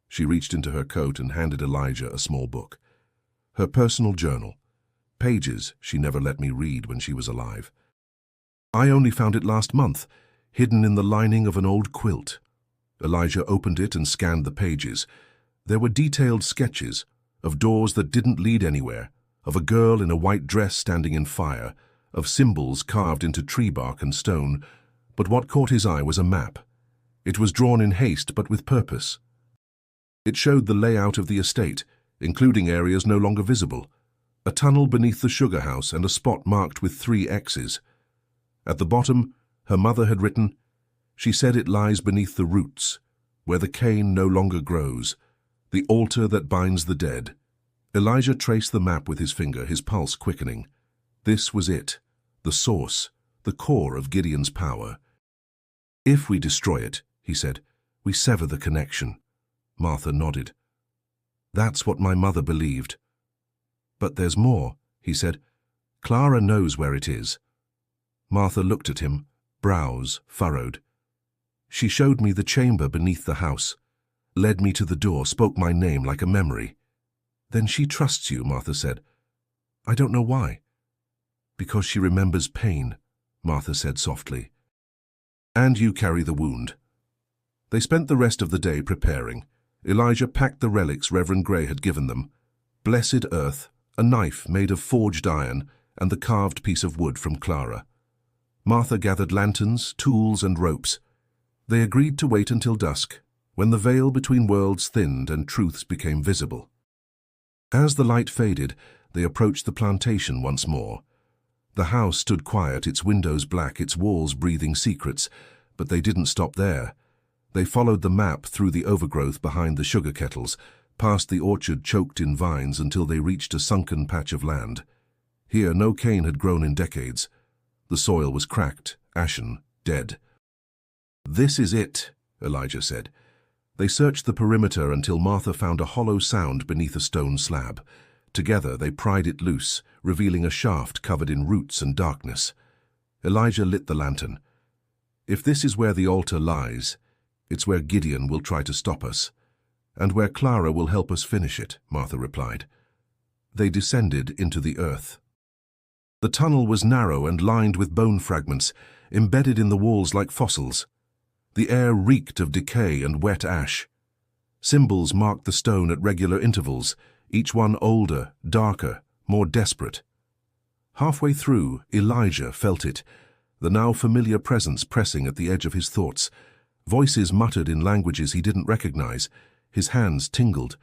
Speaker 1: She reached into her coat and handed Elijah a small book. Her personal journal. Pages she never let me read when she was alive. I only found it last month, hidden in the lining of an old quilt. Elijah opened it and scanned the pages. There were detailed sketches of doors that didn't lead anywhere, of a girl in a white dress standing in fire, of symbols carved into tree bark and stone, but what caught his eye was a map. It was drawn in haste but with purpose. It showed the layout of the estate, including areas no longer visible, a tunnel beneath the sugar house and a spot marked with 3 X's. At the bottom, her mother had written, she said it lies beneath the roots, where the cane no longer grows, the altar that binds the dead. Elijah traced the map with his finger, his pulse quickening. This was it, the source, the core of Gideon's power. If we destroy it, he said, we sever the connection. Martha nodded. That's what my mother believed. But there's more, he said. Clara knows where it is. Martha looked at him, brows furrowed. She showed me the chamber beneath the house, led me to the door, spoke my name like a memory. Then she trusts you, Martha said. I don't know why. Because she remembers pain, Martha said softly. And you carry the wound. They spent the rest of the day preparing. Elijah packed the relics Reverend Gray had given them. Blessed earth, a knife made of forged iron, and the carved piece of wood from Clara. Martha gathered lanterns, tools, and ropes. They agreed to wait until dusk, when the veil between worlds thinned and truths became visible. As the light faded, they approached the plantation once more. The house stood quiet, its windows black, its walls breathing secrets, but they didn't stop there. They followed the map through the overgrowth behind the sugar kettles, past the orchard choked in vines until they reached a sunken patch of land. Here no cane had grown in decades. The soil was cracked, ashen, dead. "This is it," Elijah said. They searched the perimeter until Martha found a hollow sound beneath a stone slab. Together they pried it loose, revealing a shaft covered in roots and darkness. Elijah lit the lantern. "If this is where the altar lies, it's where Gideon will try to stop us, and where Clara will help us finish it," Martha replied. They descended into the earth. The tunnel was narrow and lined with bone fragments, embedded in the walls like fossils. The air reeked of decay and wet ash. Symbols marked the stone at regular intervals, each one older, darker, more desperate. Halfway through, Elijah felt it, the now familiar presence pressing at the edge of his thoughts. Voices muttered in languages he didn't recognize. His hands tingled.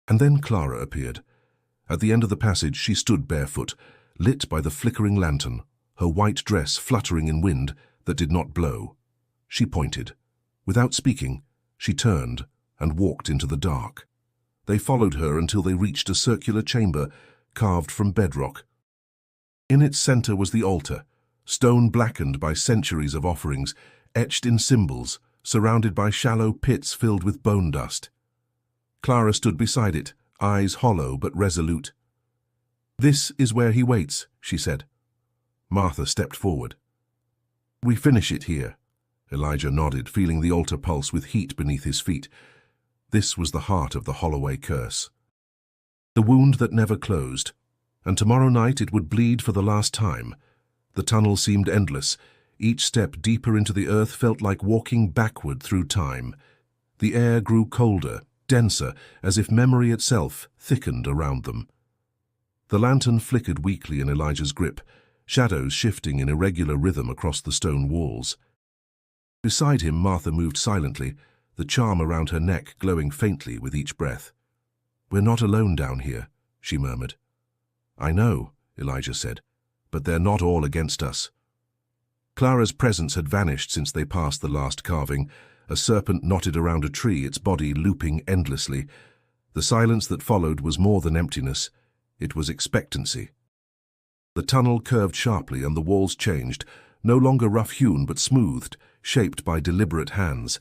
Speaker 1: And then Clara appeared. At the end of the passage she stood barefoot, lit by the flickering lantern, her white dress fluttering in wind that did not blow. She pointed. Without speaking, she turned and walked into the dark. They followed her until they reached a circular chamber carved from bedrock. In its center was the altar, stone blackened by centuries of offerings, etched in symbols, surrounded by shallow pits filled with bone dust. Clara stood beside it, eyes hollow but resolute. "This is where he waits," she said. Martha stepped forward. "We finish it here." Elijah nodded, feeling the altar pulse with heat beneath his feet. This was the heart of the Holloway curse. The wound that never closed, and tomorrow night it would bleed for the last time. The tunnel seemed endless. Each step deeper into the earth felt like walking backward through time. The air grew colder, denser, as if memory itself thickened around them. The lantern flickered weakly in Elijah's grip, shadows shifting in irregular rhythm across the stone walls. Beside him, Martha moved silently, the charm around her neck glowing faintly with each breath. "We're not alone down here," she murmured. "I know," Elijah said, "but they're not all against us." Clara's presence had vanished since they passed the last carving, a serpent knotted around a tree, its body looping endlessly. The silence that followed was more than emptiness. It was expectancy. The tunnel curved sharply and the walls changed, no longer rough-hewn but smoothed, shaped by deliberate hands.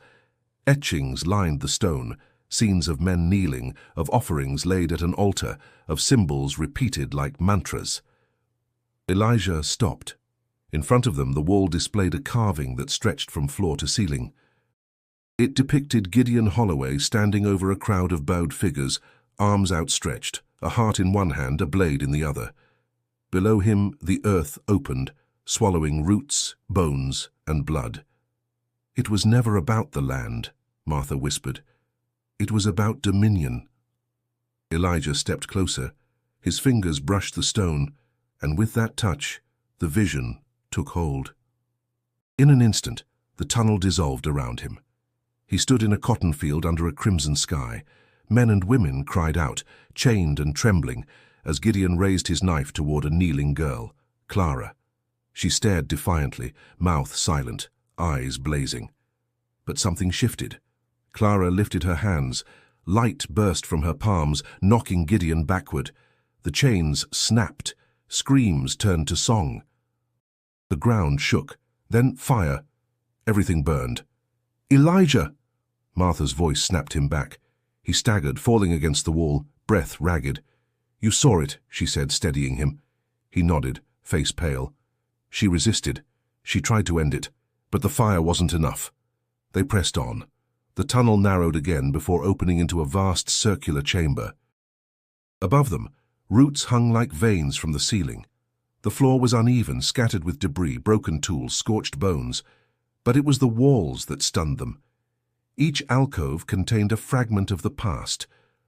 Speaker 1: Etchings lined the stone, scenes of men kneeling, of offerings laid at an altar, of symbols repeated like mantras. Elijah stopped. In front of them, the wall displayed a carving that stretched from floor to ceiling. It depicted Gideon Holloway standing over a crowd of bowed figures, arms outstretched, a heart in one hand, a blade in the other. Below him, the earth opened, swallowing roots, bones, and blood. "It was never about the land," Martha whispered. "It was about dominion." Elijah stepped closer. His fingers brushed the stone, and with that touch, the vision took hold. In an instant, the tunnel dissolved around him. He stood in a cotton field under a crimson sky. Men and women cried out, chained and trembling, as Gideon raised his knife toward a kneeling girl, Clara. She stared defiantly, mouth silent, eyes blazing. But something shifted. Clara lifted her hands. Light burst from her palms, knocking Gideon backward. The chains snapped. Screams turned to song. The ground shook. Then fire. Everything burned. "Elijah!" Martha's voice snapped him back. He staggered, falling against the wall, breath ragged. "You saw it," she said, steadying him. He nodded, face pale. She resisted. She tried to end it, but the fire wasn't enough. They pressed on. The tunnel narrowed again before opening into a vast circular chamber. Above them, roots hung like veins from the ceiling. The floor was uneven, scattered with debris, broken tools, scorched bones. But it was the walls that stunned them. Each alcove contained a fragment of the past,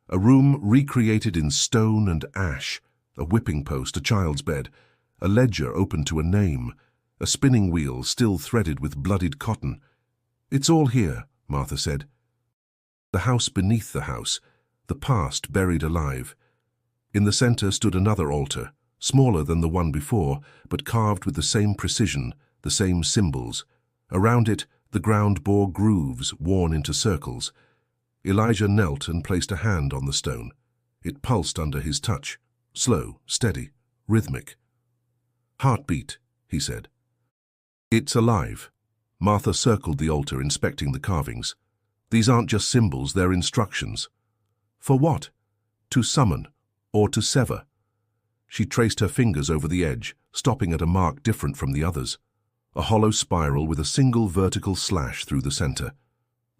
Speaker 1: a room recreated in stone and ash, a whipping post, a child's bed, a ledger open to a name, a spinning wheel still threaded with bloodied cotton. "It's all here," Martha said. The house beneath the house, the past buried alive. In the center stood another altar, smaller than the one before, but carved with the same precision, the same symbols. Around it, the ground bore grooves worn into circles. Elijah knelt and placed a hand on the stone. It pulsed under his touch, slow, steady, rhythmic. "Heartbeat," he said. "It's alive." Martha circled the altar, inspecting the carvings. "These aren't just symbols, they're instructions." "For what?" "To summon, or to sever." She traced her fingers over the edge, stopping at a mark different from the others. A hollow spiral with a single vertical slash through the center.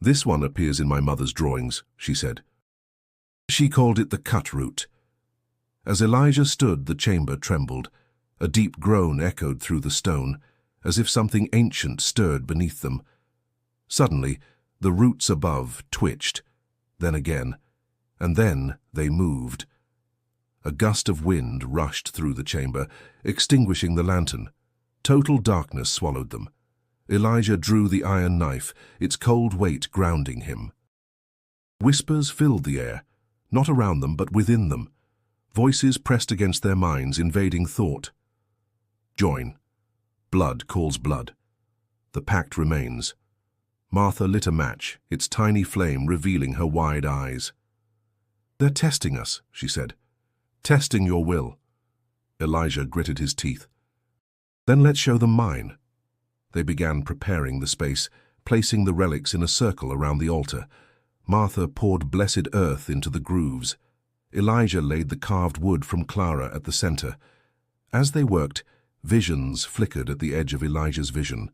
Speaker 1: "This one appears in my mother's drawings," she said. She called it the cut root. As Elijah stood, the chamber trembled. A deep groan echoed through the stone, as if something ancient stirred beneath them. Suddenly, the roots above twitched, then again, and then they moved. A gust of wind rushed through the chamber, extinguishing the lantern. Total darkness swallowed them. Elijah drew the iron knife, its cold weight grounding him. Whispers filled the air, not around them but within them. Voices pressed against their minds, invading thought. Join. Blood calls blood. The pact remains. Martha lit a match, its tiny flame revealing her wide eyes. "They're testing us," she said. "Testing your will." Elijah gritted his teeth. "Then let's show them mine." They began preparing the space, placing the relics in a circle around the altar. Martha poured blessed earth into the grooves. Elijah laid the carved wood from Clara at the center. As they worked, visions flickered at the edge of Elijah's vision.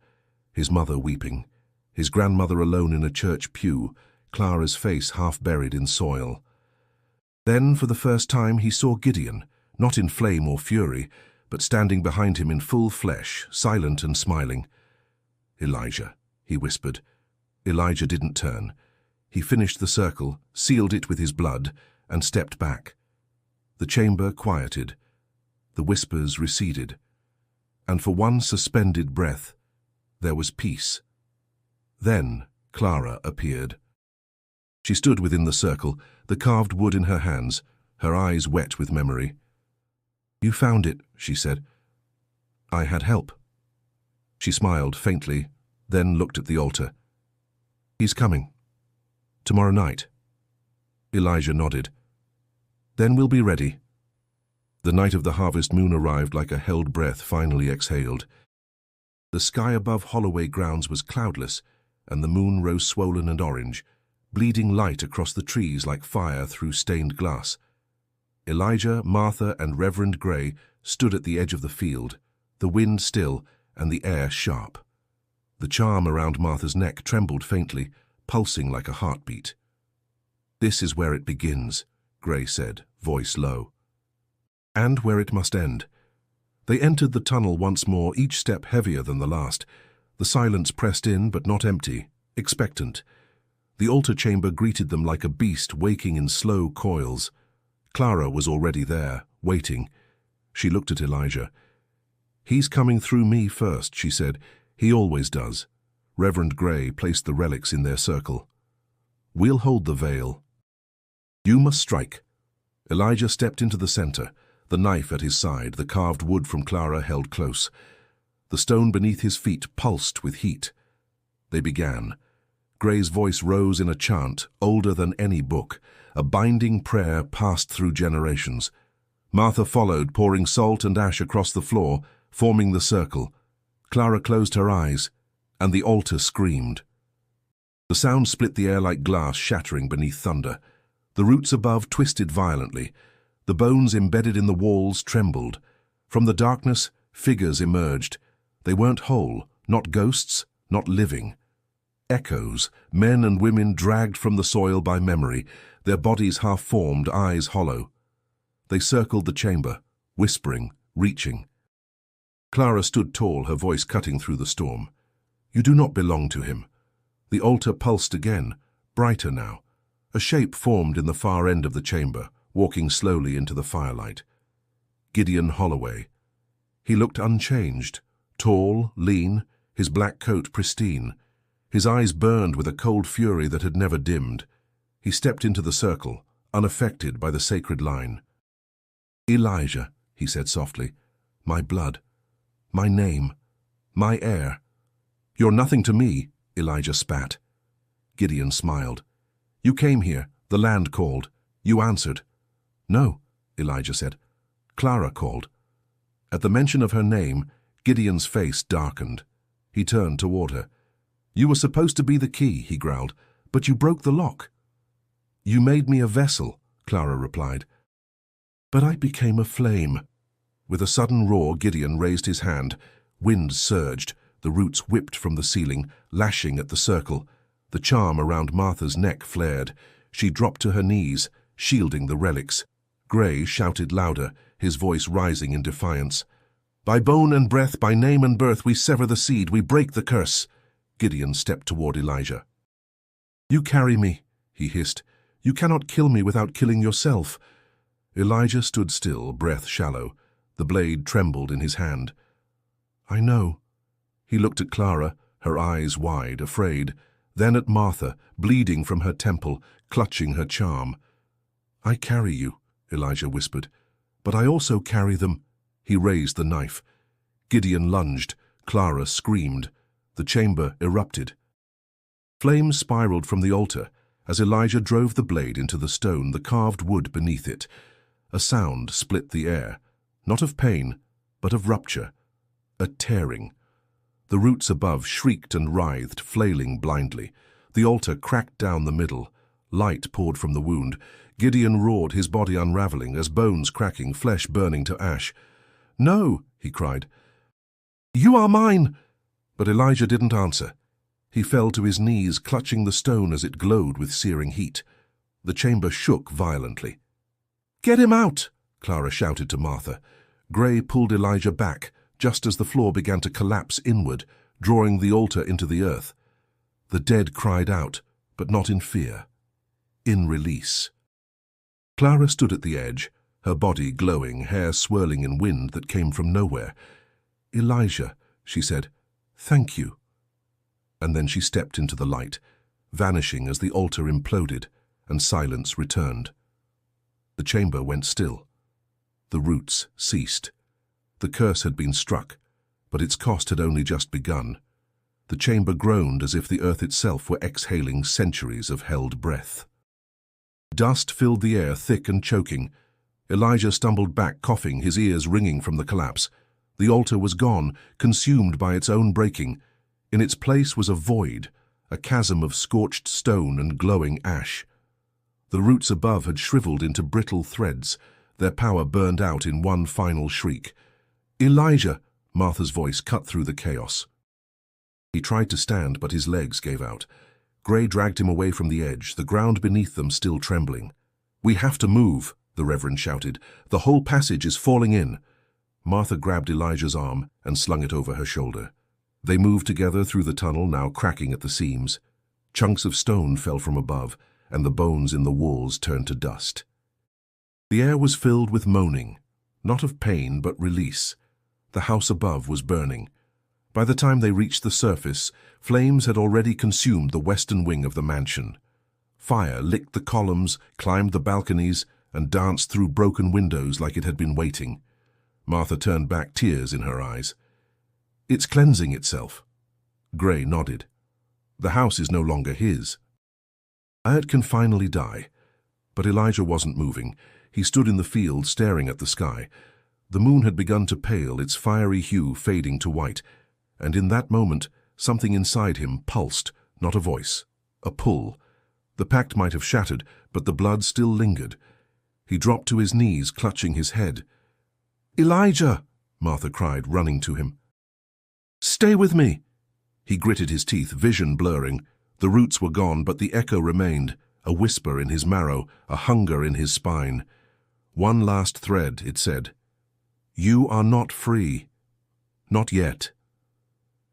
Speaker 1: His mother weeping, his grandmother alone in a church pew, Clara's face half buried in soil. Then, for the first time, he saw Gideon, not in flame or fury, but standing behind him in full flesh, silent and smiling. "Elijah," he whispered. Elijah didn't turn. He finished the circle, sealed it with his blood, and stepped back. The chamber quieted. The whispers receded. And for one suspended breath, there was peace. Then Clara appeared. She stood within the circle, the carved wood in her hands, her eyes wet with memory. "You found it," she said. "I had help." She smiled faintly, then looked at the altar. "He's coming. Tomorrow night." Elijah nodded. "Then we'll be ready." The night of the harvest moon arrived like a held breath finally exhaled. The sky above Holloway grounds was cloudless, and the moon rose swollen and orange, bleeding light across the trees like fire through stained glass. Elijah, Martha, and Reverend Gray stood at the edge of the field, the wind still and the air sharp. The charm around Martha's neck trembled faintly, pulsing like a heartbeat. "This is where it begins," Gray said, voice low. "And where it must end." They entered the tunnel once more, each step heavier than the last. The silence pressed in, but not empty, expectant. The altar chamber greeted them like a beast waking in slow coils. Clara was already there, waiting. She looked at Elijah. "He's coming through me first," she said. "He always does." Reverend Gray placed the relics in their circle. "We'll hold the veil." "You must strike." Elijah stepped into the center, the knife at his side, the carved wood from Clara held close. The stone beneath his feet pulsed with heat. They began. Gray's voice rose in a chant, older than any book, a binding prayer passed through generations. Martha followed, pouring salt and ash across the floor, forming the circle. Clara closed her eyes, and the altar screamed. The sound split the air like glass shattering beneath thunder. The roots above twisted violently. The bones embedded in the walls trembled. From the darkness, figures emerged. They weren't whole, not ghosts, not living. Echoes, men and women dragged from the soil by memory, their bodies half-formed, eyes hollow. They circled the chamber, whispering, reaching. Clara stood tall, her voice cutting through the storm. "You do not belong to him." The altar pulsed again, brighter now. A shape formed in the far end of the chamber, walking slowly into the firelight. Gideon Holloway. He looked unchanged, Tall, lean, his black coat pristine. His eyes burned with a cold fury that had never dimmed. He stepped into the circle, unaffected by the sacred line. "Elijah," he said softly, "my blood, my name, my heir." "You're nothing to me," Elijah spat. Gideon smiled. "You came here, the land called. You answered." "No," Elijah said. "Clara called." At the mention of her name, Gideon's face darkened. He turned toward her. "You were supposed to be the key," he growled, "but you broke the lock." "You made me a vessel," Clara replied. "But I became a flame." With a sudden roar, Gideon raised his hand. Wind surged. The roots whipped from the ceiling, lashing at the circle. The charm around Martha's neck flared. She dropped to her knees, shielding the relics. Gray shouted louder, his voice rising in defiance. "By bone and breath, by name and birth, we sever the seed, we break the curse." Gideon stepped toward Elijah. "You carry me," he hissed. "You cannot kill me without killing yourself." Elijah stood still, breath shallow. The blade trembled in his hand. "I know." He looked at Clara, her eyes wide, afraid, then at Martha, bleeding from her temple, clutching her charm. "I carry you," Elijah whispered, "but I also carry them." He raised the knife. Gideon lunged. Clara screamed. The chamber erupted. Flames spiraled from the altar as Elijah drove the blade into the stone, the carved wood beneath it. A sound split the air, not of pain, but of rupture, a tearing. The roots above shrieked and writhed, flailing blindly. The altar cracked down the middle. Light poured from the wound. Gideon roared, his body unraveling, as bones cracking, flesh burning to ash. "No," he cried. "You are mine!" But Elijah didn't answer. He fell to his knees, clutching the stone as it glowed with searing heat. The chamber shook violently. "Get him out!" Clara shouted to Martha. Gray pulled Elijah back, just as the floor began to collapse inward, drawing the altar into the earth. The dead cried out, but not in fear, in release. Clara stood at the edge, her body glowing, hair swirling in wind that came from nowhere. "Elijah," she said, "thank you." And then she stepped into the light, vanishing as the altar imploded and silence returned. The chamber went still. The roots ceased. The curse had been struck, but its cost had only just begun. The chamber groaned as if the earth itself were exhaling centuries of held breath. Dust filled the air, thick and choking. Elijah stumbled back, coughing, his ears ringing from the collapse. The altar was gone, consumed by its own breaking. In its place was a void, a chasm of scorched stone and glowing ash. The roots above had shriveled into brittle threads, their power burned out in one final shriek. "Elijah!" Martha's voice cut through the chaos. He tried to stand, but his legs gave out. Gray dragged him away from the edge, the ground beneath them still trembling. "We have to move," the Reverend shouted. "The whole passage is falling in." Martha grabbed Elijah's arm and slung it over her shoulder. They moved together through the tunnel, now cracking at the seams. Chunks of stone fell from above, and the bones in the walls turned to dust. The air was filled with moaning, not of pain but release. The house above was burning. By the time they reached the surface, flames had already consumed the western wing of the mansion. Fire licked the columns, climbed the balconies, and danced through broken windows like it had been waiting. Martha turned back, tears in her eyes. "It's cleansing itself." Gray nodded. "The house is no longer his." Ayat can finally die. But Elijah wasn't moving. He stood in the field, staring at the sky. The moon had begun to pale, its fiery hue fading to white, and in that moment, something inside him pulsed, not a voice, a pull. The pact might have shattered, but the blood still lingered. He dropped to his knees, clutching his head. "Elijah!" Martha cried, running to him. "Stay with me!" He gritted his teeth, vision blurring. The roots were gone, but the echo remained, a whisper in his marrow, a hunger in his spine. One last thread, it said. "You are not free. Not yet."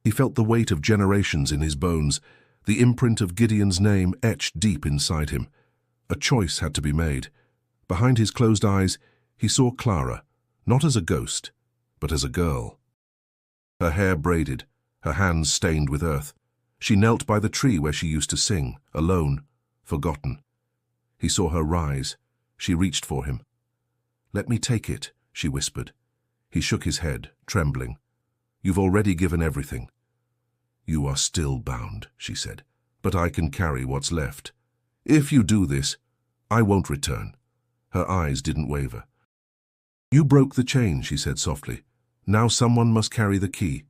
Speaker 1: He felt the weight of generations in his bones, the imprint of Gideon's name etched deep inside him. A choice had to be made. Behind his closed eyes, he saw Clara, not as a ghost, but as a girl. her hair braided, her hands stained with earth. She knelt by the tree where she used to sing, alone, forgotten. He saw her rise. She reached for him. "Let me take it," she whispered. He shook his head, trembling. "You've already given everything." "You are still bound," she said, "but I can carry what's left. If you do this, I won't return." Her eyes didn't waver. "You broke the chain," she said softly. "Now someone must carry the key."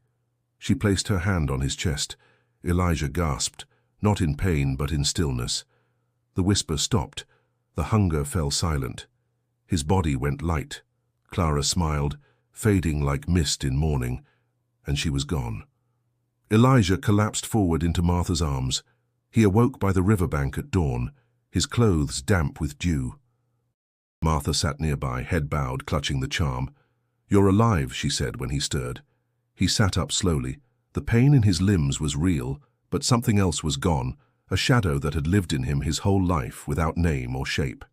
Speaker 1: She placed her hand on his chest. Elijah gasped, not in pain but in stillness. The whisper stopped. The hunger fell silent. His body went light. Clara smiled, fading like mist in morning, and she was gone. Elijah collapsed forward into Martha's arms. He awoke by the riverbank at dawn, his clothes damp with dew. Martha sat nearby, head bowed, clutching the charm. "You're alive," she said when he stirred. He sat up slowly. The pain in his limbs was real, but something else was gone, a shadow that had lived in him his whole life without name or shape.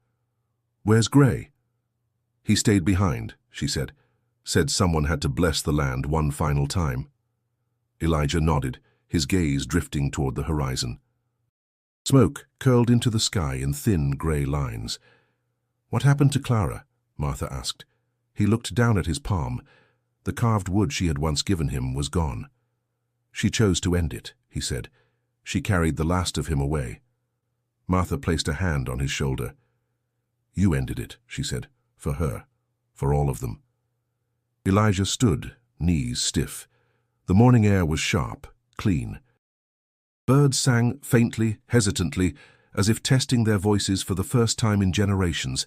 Speaker 1: "Where's Gray?" "He stayed behind," she said. "Said someone had to bless the land one final time." Elijah nodded, his gaze drifting toward the horizon. Smoke curled into the sky in thin grey lines. "What happened to Clara?" Martha asked. He looked down at his palm. The carved wood she had once given him was gone. "She chose to end it," he said. "She carried the last of him away." Martha placed a hand on his shoulder. "You ended it," she said, "for her, for all of them." Elijah stood, knees stiff. The morning air was sharp, clean. Birds sang faintly, hesitantly, as if testing their voices for the first time in generations.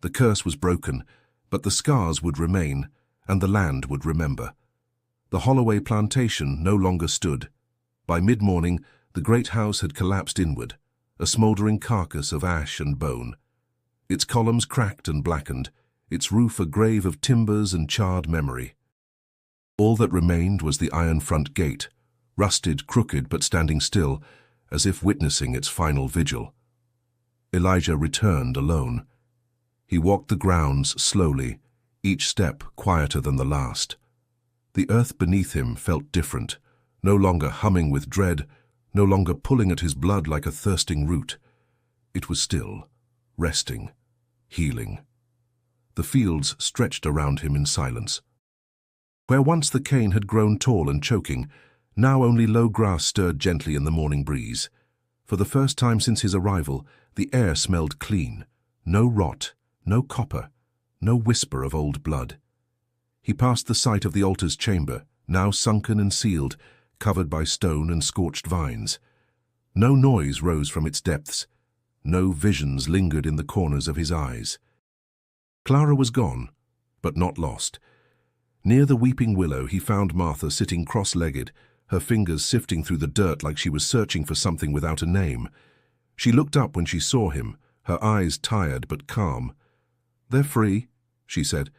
Speaker 1: The curse was broken, but the scars would remain, and the land would remember. The Holloway plantation no longer stood. By mid-morning, the great house had collapsed inward, a smouldering carcass of ash and bone. Its columns cracked and blackened, its roof a grave of timbers and charred memory. All that remained was the iron front gate, rusted, crooked, but standing still, as if witnessing its final vigil. Elijah returned alone. He walked the grounds slowly, each step quieter than the last. The earth beneath him felt different, no longer humming with dread, no longer pulling at his blood like a thirsting root. It was still, resting, healing. The fields stretched around him in silence. Where once the cane had grown tall and choking, now only low grass stirred gently in the morning breeze. For the first time since his arrival, the air smelled clean. No rot, no copper, no whisper of old blood. He passed the site of the altar's chamber, now sunken and sealed, covered by stone and scorched vines. No noise rose from its depths. No visions lingered in the corners of his eyes. Clara was gone, but not lost. Near the weeping willow he found Martha sitting cross-legged, her fingers sifting through the dirt like she was searching for something without a name. She looked up when she saw him, her eyes tired but calm. "They're free," she said.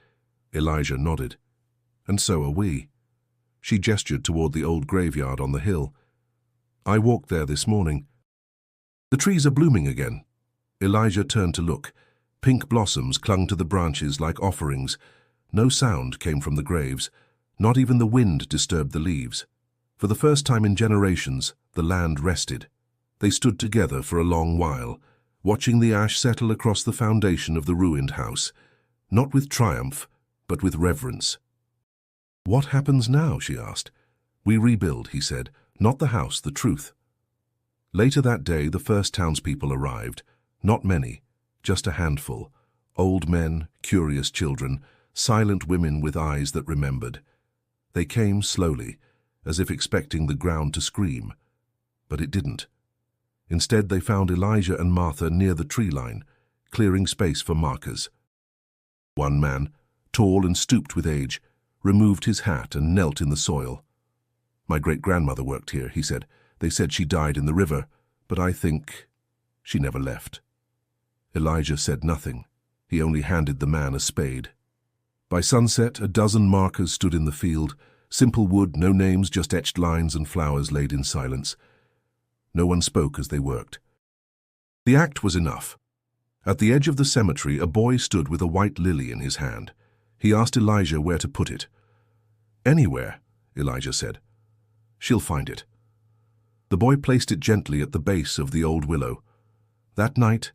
Speaker 1: Elijah nodded. "And so are we." She gestured toward the old graveyard on the hill. "I walked there this morning. The trees are blooming again." Elijah turned to look. Pink blossoms clung to the branches like offerings. No sound came from the graves. Not even the wind disturbed the leaves. For the first time in generations, the land rested. They stood together for a long while, watching the ash settle across the foundation of the ruined house, not with triumph, but with reverence. "What happens now?" she asked. "We rebuild," he said, "not the house, the truth." Later that day, the first townspeople arrived. Not many, just a handful. Old men, curious children, silent women with eyes that remembered. They came slowly, as if expecting the ground to scream. But it didn't. Instead, they found Elijah and Martha near the tree line, clearing space for markers. One man, tall and stooped with age, removed his hat and knelt in the soil. "My great-grandmother worked here," he said. "They said she died in the river, but I think she never left." Elijah said nothing. He only handed the man a spade. By sunset, a dozen markers stood in the field. Simple wood, no names, just etched lines and flowers laid in silence. No one spoke as they worked. The act was enough. At the edge of the cemetery, a boy stood with a white lily in his hand. He asked Elijah where to put it. "Anywhere. Elijah said. "She'll find it." The boy placed it gently at the base of the old willow. That night,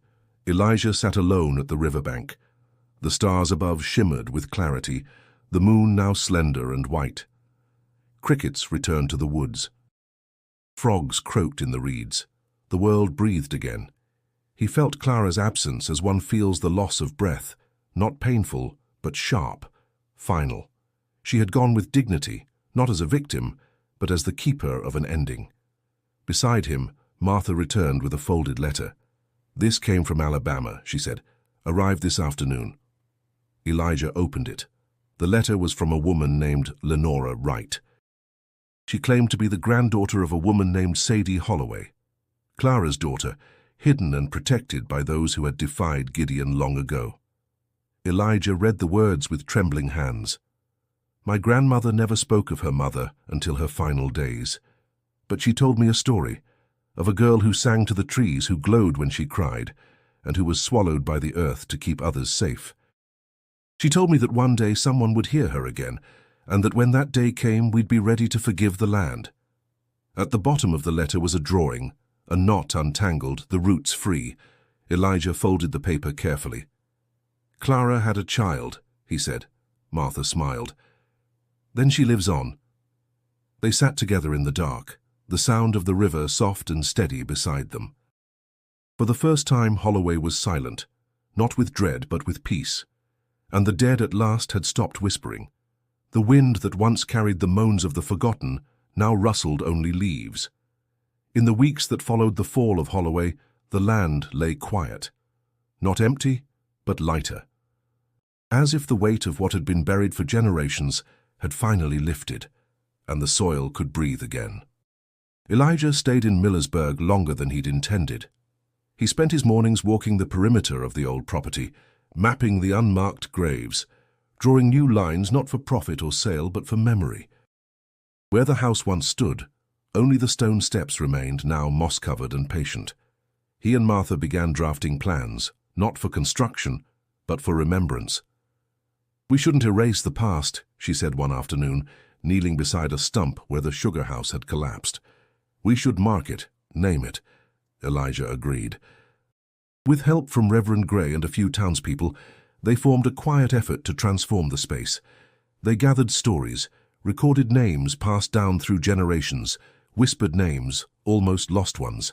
Speaker 1: Elijah sat alone at the riverbank. The stars above shimmered with clarity, the moon now slender and white. Crickets returned to the woods. Frogs croaked in the reeds. The world breathed again. He felt Clara's absence as one feels the loss of breath, not painful, but sharp, final. She had gone with dignity, not as a victim, but as the keeper of an ending. Beside him, Martha returned with a folded letter. "This came from Alabama," she said. "Arrived this afternoon." Elijah opened it. The letter was from a woman named Lenora Wright. She claimed to be the granddaughter of a woman named Sadie Holloway, Clara's daughter, hidden and protected by those who had defied Gideon long ago. Elijah read the words with trembling hands. "My grandmother never spoke of her mother until her final days. But she told me a story of a girl who sang to the trees, who glowed when she cried, and who was swallowed by the earth to keep others safe. She told me that one day someone would hear her again, and that when that day came, we'd be ready to forgive the land." At the bottom of the letter was a drawing, a knot untangled, the roots free. Elijah folded the paper carefully. "Clara had a child," he said. Martha smiled. "Then she lives on." They sat together in the dark, the sound of the river soft and steady beside them. For the first time Holloway was silent, not with dread but with peace, and the dead at last had stopped whispering. The wind that once carried the moans of the forgotten now rustled only leaves. In the weeks that followed the fall of Holloway, the land lay quiet, not empty, but lighter, as if the weight of what had been buried for generations had finally lifted, and the soil could breathe again. Elijah stayed in Millersburg longer than he'd intended. He spent his mornings walking the perimeter of the old property, mapping the unmarked graves, drawing new lines not for profit or sale but for memory. Where the house once stood, only the stone steps remained, now moss-covered and patient. He and Martha began drafting plans, not for construction, but for remembrance. "We shouldn't erase the past," she said one afternoon, kneeling beside a stump where the sugar house had collapsed. "We should mark it, name it." Elijah agreed. With help from Reverend Gray and a few townspeople, they formed a quiet effort to transform the space. They gathered stories, recorded names passed down through generations, whispered names, almost lost ones.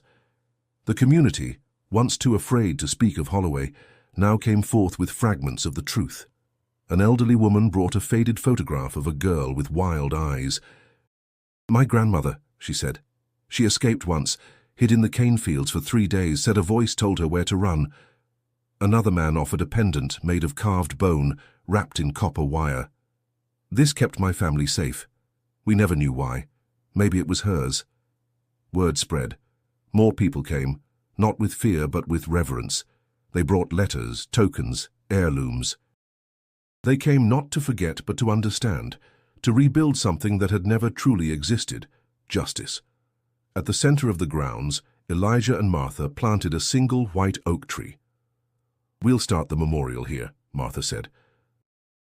Speaker 1: The community, once too afraid to speak of Holloway, now came forth with fragments of the truth. An elderly woman brought a faded photograph of a girl with wild eyes. "My grandmother," she said. "She escaped once, hid in the cane fields for 3 days, said a voice told her where to run." Another man offered a pendant made of carved bone, wrapped in copper wire. "This kept my family safe. We never knew why. Maybe it was hers." Word spread. More people came, not with fear but with reverence. They brought letters, tokens, heirlooms. They came not to forget but to understand, to rebuild something that had never truly existed, justice. At the center of the grounds, Elijah and Martha planted a single white oak tree. "We'll start the memorial here," Martha said.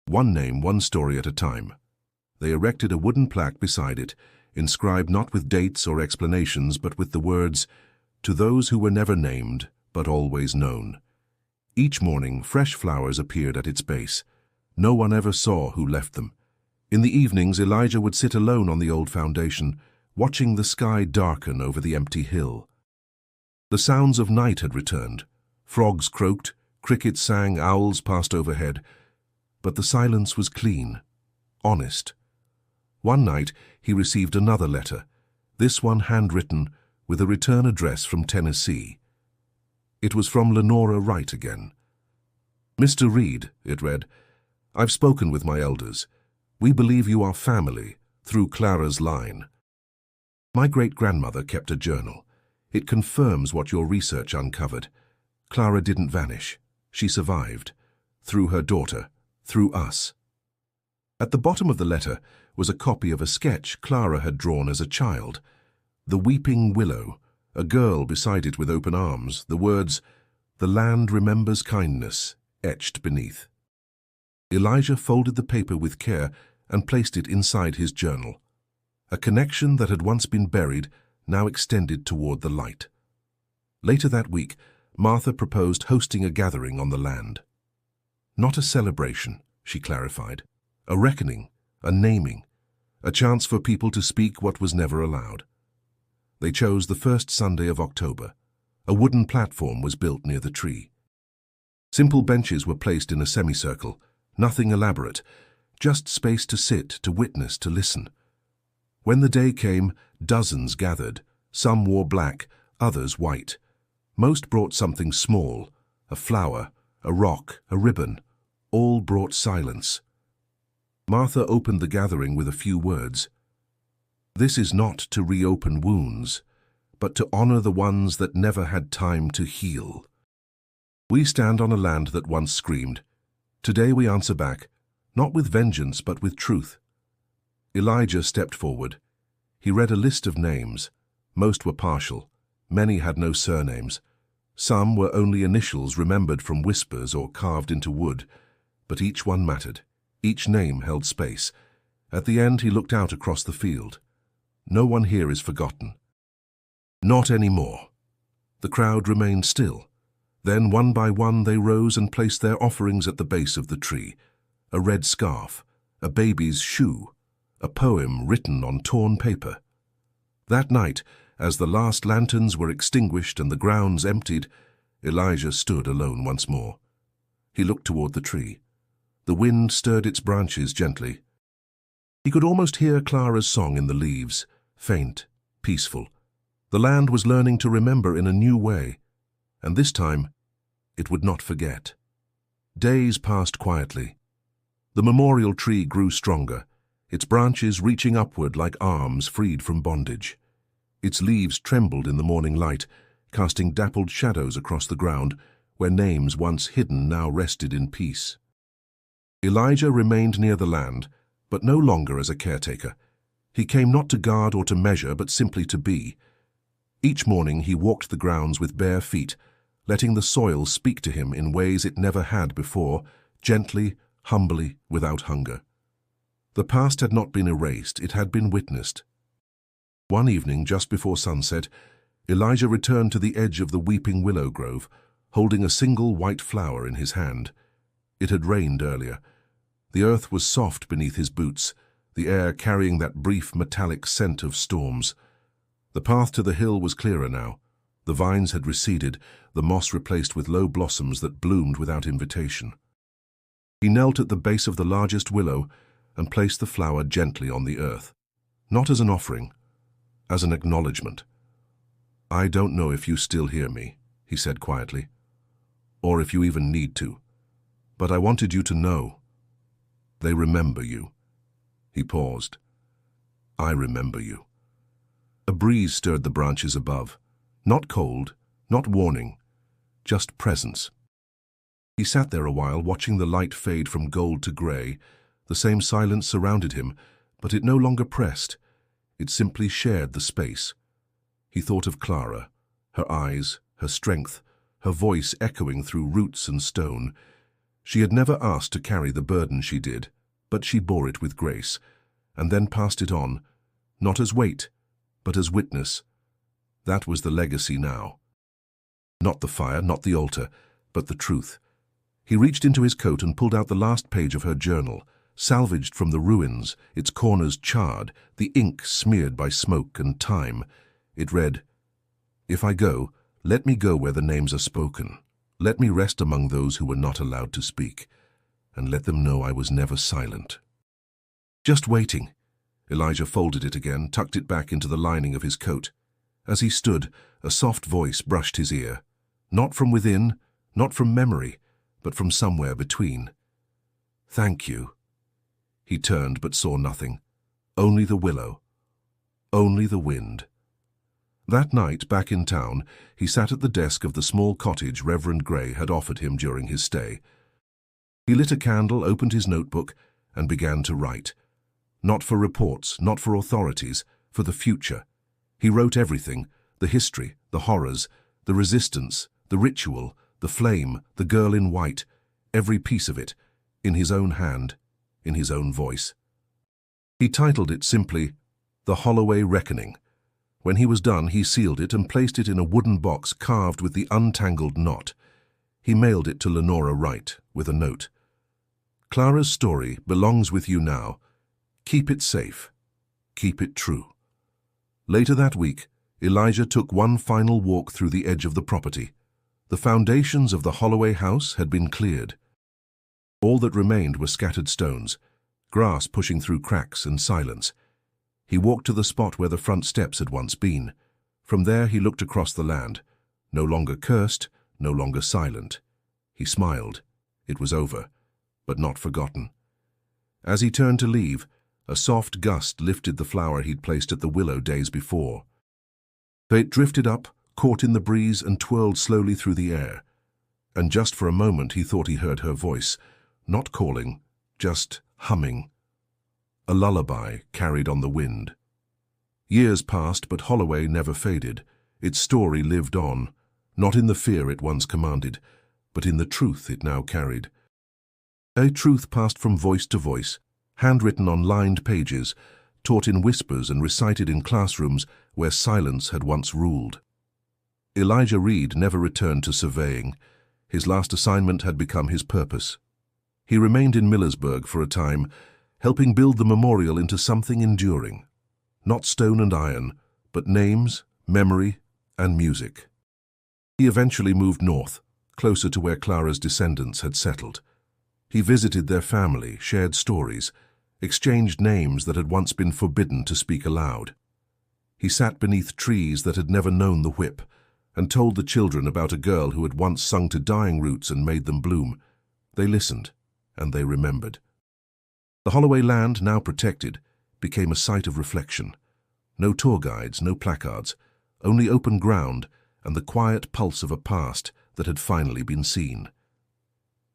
Speaker 1: "One name, one story at a time." They erected a wooden plaque beside it, inscribed not with dates or explanations, but with the words, "To those who were never named, but always known." Each morning, fresh flowers appeared at its base. No one ever saw who left them. In the evenings, Elijah would sit alone on the old foundation, watching the sky darken over the empty hill. The sounds of night had returned. Frogs croaked, crickets sang, owls passed overhead. But the silence was clean, honest. One night, he received another letter, this one handwritten, with a return address from Tennessee. It was from Lenora Wright again. "Mr. Reed," it read, "I've spoken with my elders. We believe you are family, through Clara's line. My great-grandmother kept a journal. It confirms what your research uncovered. Clara didn't vanish. She survived. Through her daughter. Through us." At the bottom of the letter was a copy of a sketch Clara had drawn as a child. The weeping willow, a girl beside it with open arms, the words, "The land remembers kindness," etched beneath. Elijah folded the paper with care and placed it inside his journal. A connection that had once been buried now extended toward the light. Later that week, Martha proposed hosting a gathering on the land. Not a celebration, she clarified. A reckoning, a naming, a chance for people to speak what was never allowed. They chose the first Sunday of October. A wooden platform was built near the tree. Simple benches were placed in a semicircle, nothing elaborate, just space to sit, to witness, to listen. When the day came, dozens gathered. Some wore black, others white. Most brought something small, a flower, a rock, a ribbon. All brought silence. Martha opened the gathering with a few words. This is not to reopen wounds, but to honor the ones that never had time to heal. We stand on a land that once screamed. Today we answer back, not with vengeance but with truth. Elijah stepped forward. He read a list of names. Most were partial. Many had no surnames. Some were only initials remembered from whispers or carved into wood. But each one mattered. Each name held space. At the end he looked out across the field. No one here is forgotten. Not anymore. The crowd remained still. Then one by one they rose and placed their offerings at the base of the tree. A red scarf, a baby's shoe, a poem written on torn paper. That night, as the last lanterns were extinguished and the grounds emptied, Elijah stood alone once more. He looked toward the tree. The wind stirred its branches gently. He could almost hear Clara's song in the leaves, faint, peaceful. The land was learning to remember in a new way, and this time it would not forget. Days passed quietly. The memorial tree grew stronger, its branches reaching upward like arms freed from bondage. Its leaves trembled in the morning light, casting dappled shadows across the ground, where names once hidden now rested in peace. Elijah remained near the land, but no longer as a caretaker. He came not to guard or to measure, but simply to be. Each morning he walked the grounds with bare feet, letting the soil speak to him in ways it never had before, gently, humbly, without hunger. The past had not been erased, it had been witnessed. One evening, just before sunset, Elijah returned to the edge of the weeping willow grove, holding a single white flower in his hand. It had rained earlier. The earth was soft beneath his boots, the air carrying that brief metallic scent of storms. The path to the hill was clearer now. The vines had receded, the moss replaced with low blossoms that bloomed without invitation. He knelt at the base of the largest willow and placed the flower gently on the earth, not as an offering, as an acknowledgement. "I don't know if you still hear me," he said quietly, "or if you even need to, but I wanted you to know. They remember you." He paused. "I remember you." A breeze stirred the branches above, not cold, not warning, just presence. He sat there a while, watching the light fade from gold to grey. The same silence surrounded him, but it no longer pressed. It simply shared the space. He thought of Clara, her eyes, her strength, her voice echoing through roots and stone. She had never asked to carry the burden she did, but she bore it with grace, and then passed it on, not as weight, but as witness. That was the legacy now. Not the fire, not the altar, but the truth. He reached into his coat and pulled out the last page of her journal, salvaged from the ruins, its corners charred, the ink smeared by smoke and time. It read, "If I go, let me go where the names are spoken. Let me rest among those who were not allowed to speak, and let them know I was never silent." Just waiting. Elijah folded it again, tucked it back into the lining of his coat. As he stood, a soft voice brushed his ear. Not from within, not from memory, but from somewhere between. "Thank you." He turned but saw nothing. Only the willow. Only the wind. That night, back in town, he sat at the desk of the small cottage Reverend Gray had offered him during his stay. He lit a candle, opened his notebook, and began to write. Not for reports, not for authorities, for the future. He wrote everything, the history, the horrors, the resistance, the ritual, the flame, the girl in white, every piece of it, in his own hand, in his own voice. He titled it simply, The Holloway Reckoning. When he was done, he sealed it and placed it in a wooden box carved with the untangled knot. He mailed it to Lenora Wright with a note. Clara's story belongs with you now. Keep it safe. Keep it true. Later that week, Elijah took one final walk through the edge of the property. The foundations of the Holloway house had been cleared. All that remained were scattered stones, grass pushing through cracks, and silence. He walked to the spot where the front steps had once been. From there he looked across the land, no longer cursed, no longer silent. He smiled. It was over, but not forgotten. As he turned to leave, a soft gust lifted the flower he'd placed at the willow days before. It drifted up, caught in the breeze, and twirled slowly through the air. And just for a moment he thought he heard her voice, not calling, just humming. A lullaby carried on the wind. Years passed, but Holloway never faded. Its story lived on, not in the fear it once commanded, but in the truth it now carried. A truth passed from voice to voice, handwritten on lined pages, taught in whispers and recited in classrooms where silence had once ruled. Elijah Reed never returned to surveying. His last assignment had become his purpose. He remained in Millersburg for a time, helping build the memorial into something enduring. Not stone and iron, but names, memory, and music. He eventually moved north, closer to where Clara's descendants had settled. He visited their family, shared stories, exchanged names that had once been forbidden to speak aloud. He sat beneath trees that had never known the whip, and told the children about a girl who had once sung to dying roots and made them bloom. They listened, and they remembered. The Holloway land, now protected, became a site of reflection. No tour guides, no placards, only open ground and the quiet pulse of a past that had finally been seen.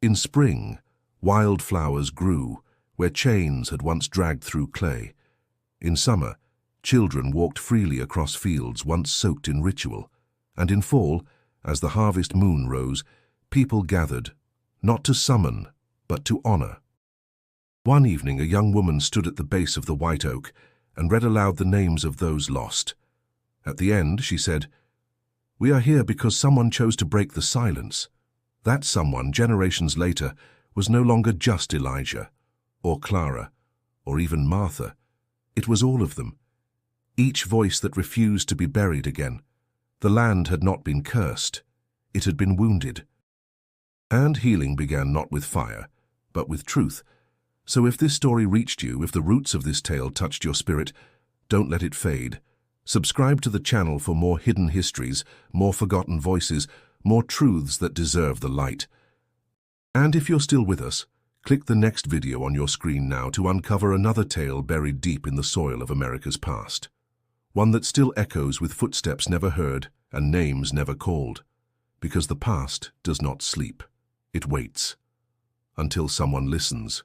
Speaker 1: In spring, wild flowers grew where chains had once dragged through clay. In summer, children walked freely across fields once soaked in ritual. And in fall, as the harvest moon rose, people gathered, not to summon, but to honor. One evening, a young woman stood at the base of the white oak and read aloud the names of those lost. At the end, she said, "We are here because someone chose to break the silence." That someone, generations later, was no longer just Elijah, or Clara, or even Martha. It was all of them. Each voice that refused to be buried again. The land had not been cursed. It had been wounded. And healing began not with fire, but with truth. So if this story reached you, if the roots of this tale touched your spirit, don't let it fade. Subscribe to the channel for more hidden histories, more forgotten voices, more truths that deserve the light. And if you're still with us, click the next video on your screen now to uncover another tale buried deep in the soil of America's past. One that still echoes with footsteps never heard and names never called. Because the past does not sleep. It waits. Until someone listens.